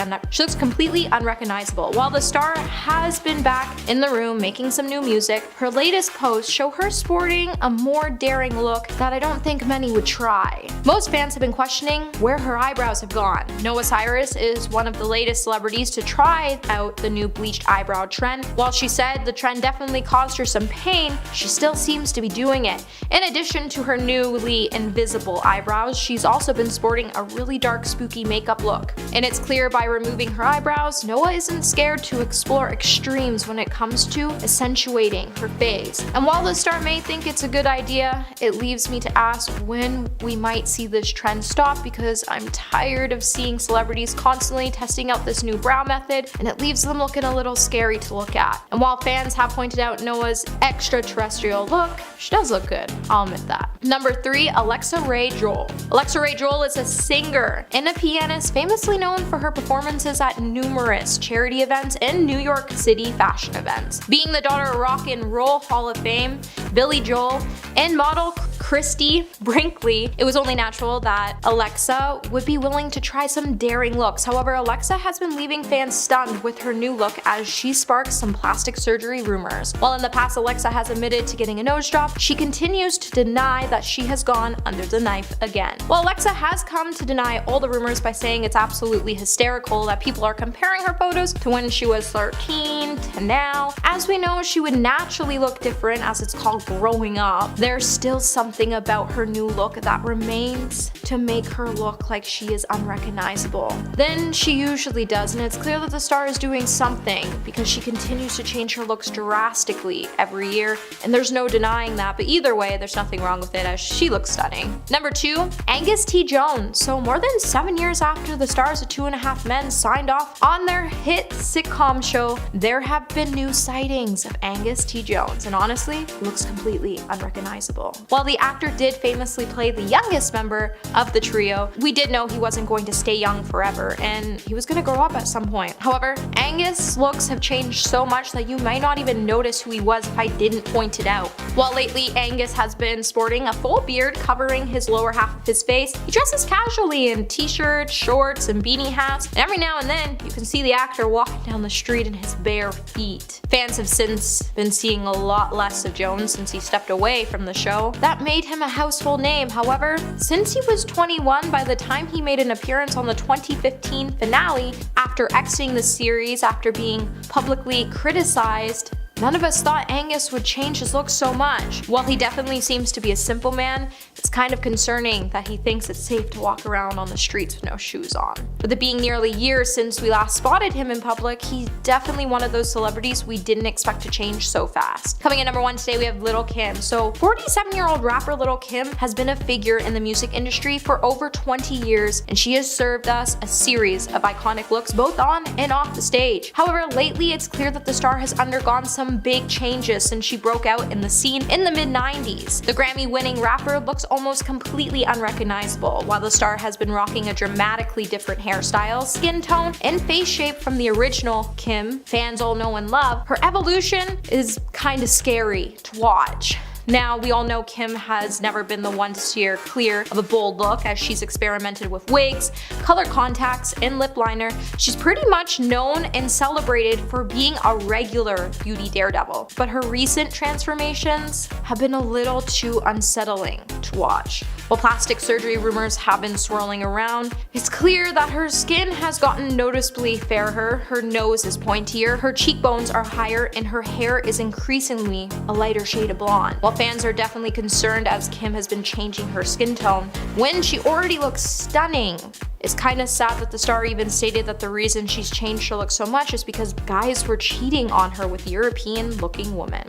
unrecognizable. While the star has been back in the room making some new music, her latest posts show her sporting a more daring look that I don't think many would try. Most fans have been questioning where her eyebrows have gone. Noah Cyrus is one of the latest celebrities to try out the new bleached eyebrow trend. While she said the trend definitely caused her some pain, she still seems to be doing it. In addition to her newly invisible eyebrows, she's also been sporting a really dark, spooky makeup look. And it's clear by removing her eyebrows, Noah isn't scared to explore extremes when it comes to accentuating her face. And while the star may think it's a good idea, it leaves me to ask when we might see this trend stop, because I'm tired of seeing celebrities constantly testing out this new brow method, and it leaves them looking a little scary to look at. And while fans have pointed out Noah's extraterrestrial look, she does look good, I'll admit that. Number 3, Alexa Ray Joel. Alexa Ray Joel is a singer and a pianist famously known for her performances at numerous charity events and New York City fashion events. Being the daughter of Rock and Roll Hall of Fame Billy Joel and model Christy Brinkley, it was only natural that Alexa would be willing to try some daring looks. However, Alexa has been leaving fans stunned with her new look as she sparks some plastic surgery rumors. While in the past Alexa has admitted to getting a nose job, she continues to deny that she has gone under the knife again. Well, Alexa has come to deny all the rumors by saying it's absolutely hysterical that people are comparing her photos to when she was 13 to now. As we know, she would naturally look different, as it's called growing up. There's still something about her new look that remains to make her look like she is unrecognizable than she usually does, and it's clear that the star is doing something because she continues to change her looks drastically every year, and there's no denying that. But either way, there's nothing wrong with it, as she looks stunning. Number 2, Angus T. Jones. So more than 7 years after the stars of 2.5 Men signed off on their hit sitcom show, there have been new sightings of Angus T. Jones, and honestly, he looks completely unrecognizable. While the actor did famously play the youngest member of the trio, we did know he wasn't going to stay young forever, and he was going to grow up at some point. However, Angus' looks have changed so much that you might not even notice who he was if I didn't point it out. While lately Angus has been sporting a full beard covering his lower half of his face, he dresses casually in t-shirts, shorts, and beanie hats, and every now and then you can see the actor walking down the street in his bare feet. Fans have since been seeing a lot less of Jones since he stepped away from the show. That made him a household name. However, since he was 21 by the time he made an appearance on the 2015 finale, after exiting the series after being publicly criticized, none of us thought Angus would change his look so much. While he definitely seems to be a simple man, it's kind of concerning that he thinks it's safe to walk around on the streets with no shoes on. With it being nearly a year since we last spotted him in public, he's definitely one of those celebrities we didn't expect to change so fast. Coming in number 1 today, we have Lil Kim. So 47-year-old rapper Lil Kim has been a figure in the music industry for over 20 years, and she has served us a series of iconic looks both on and off the stage. However, lately it's clear that the star has undergone some big changes since she broke out in the scene in the mid-90s. The Grammy-winning rapper looks almost completely unrecognizable, while the star has been rocking a dramatically different hairstyle, skin tone, and face shape from the original Kim fans all know and love. Her evolution is kinda scary to watch. Now, we all know Kim has never been the one to steer clear of a bold look, as she's experimented with wigs, color contacts, and lip liner. She's pretty much known and celebrated for being a regular beauty daredevil, but her recent transformations have been a little too unsettling to watch. While plastic surgery rumors have been swirling around, it's clear that her skin has gotten noticeably fairer, her nose is pointier, her cheekbones are higher, and her hair is increasingly a lighter shade of blonde. While fans are definitely concerned as Kim has been changing her skin tone when she already looks stunning, it's kinda sad that the star even stated that the reason she's changed her look so much is because guys were cheating on her with European-looking women.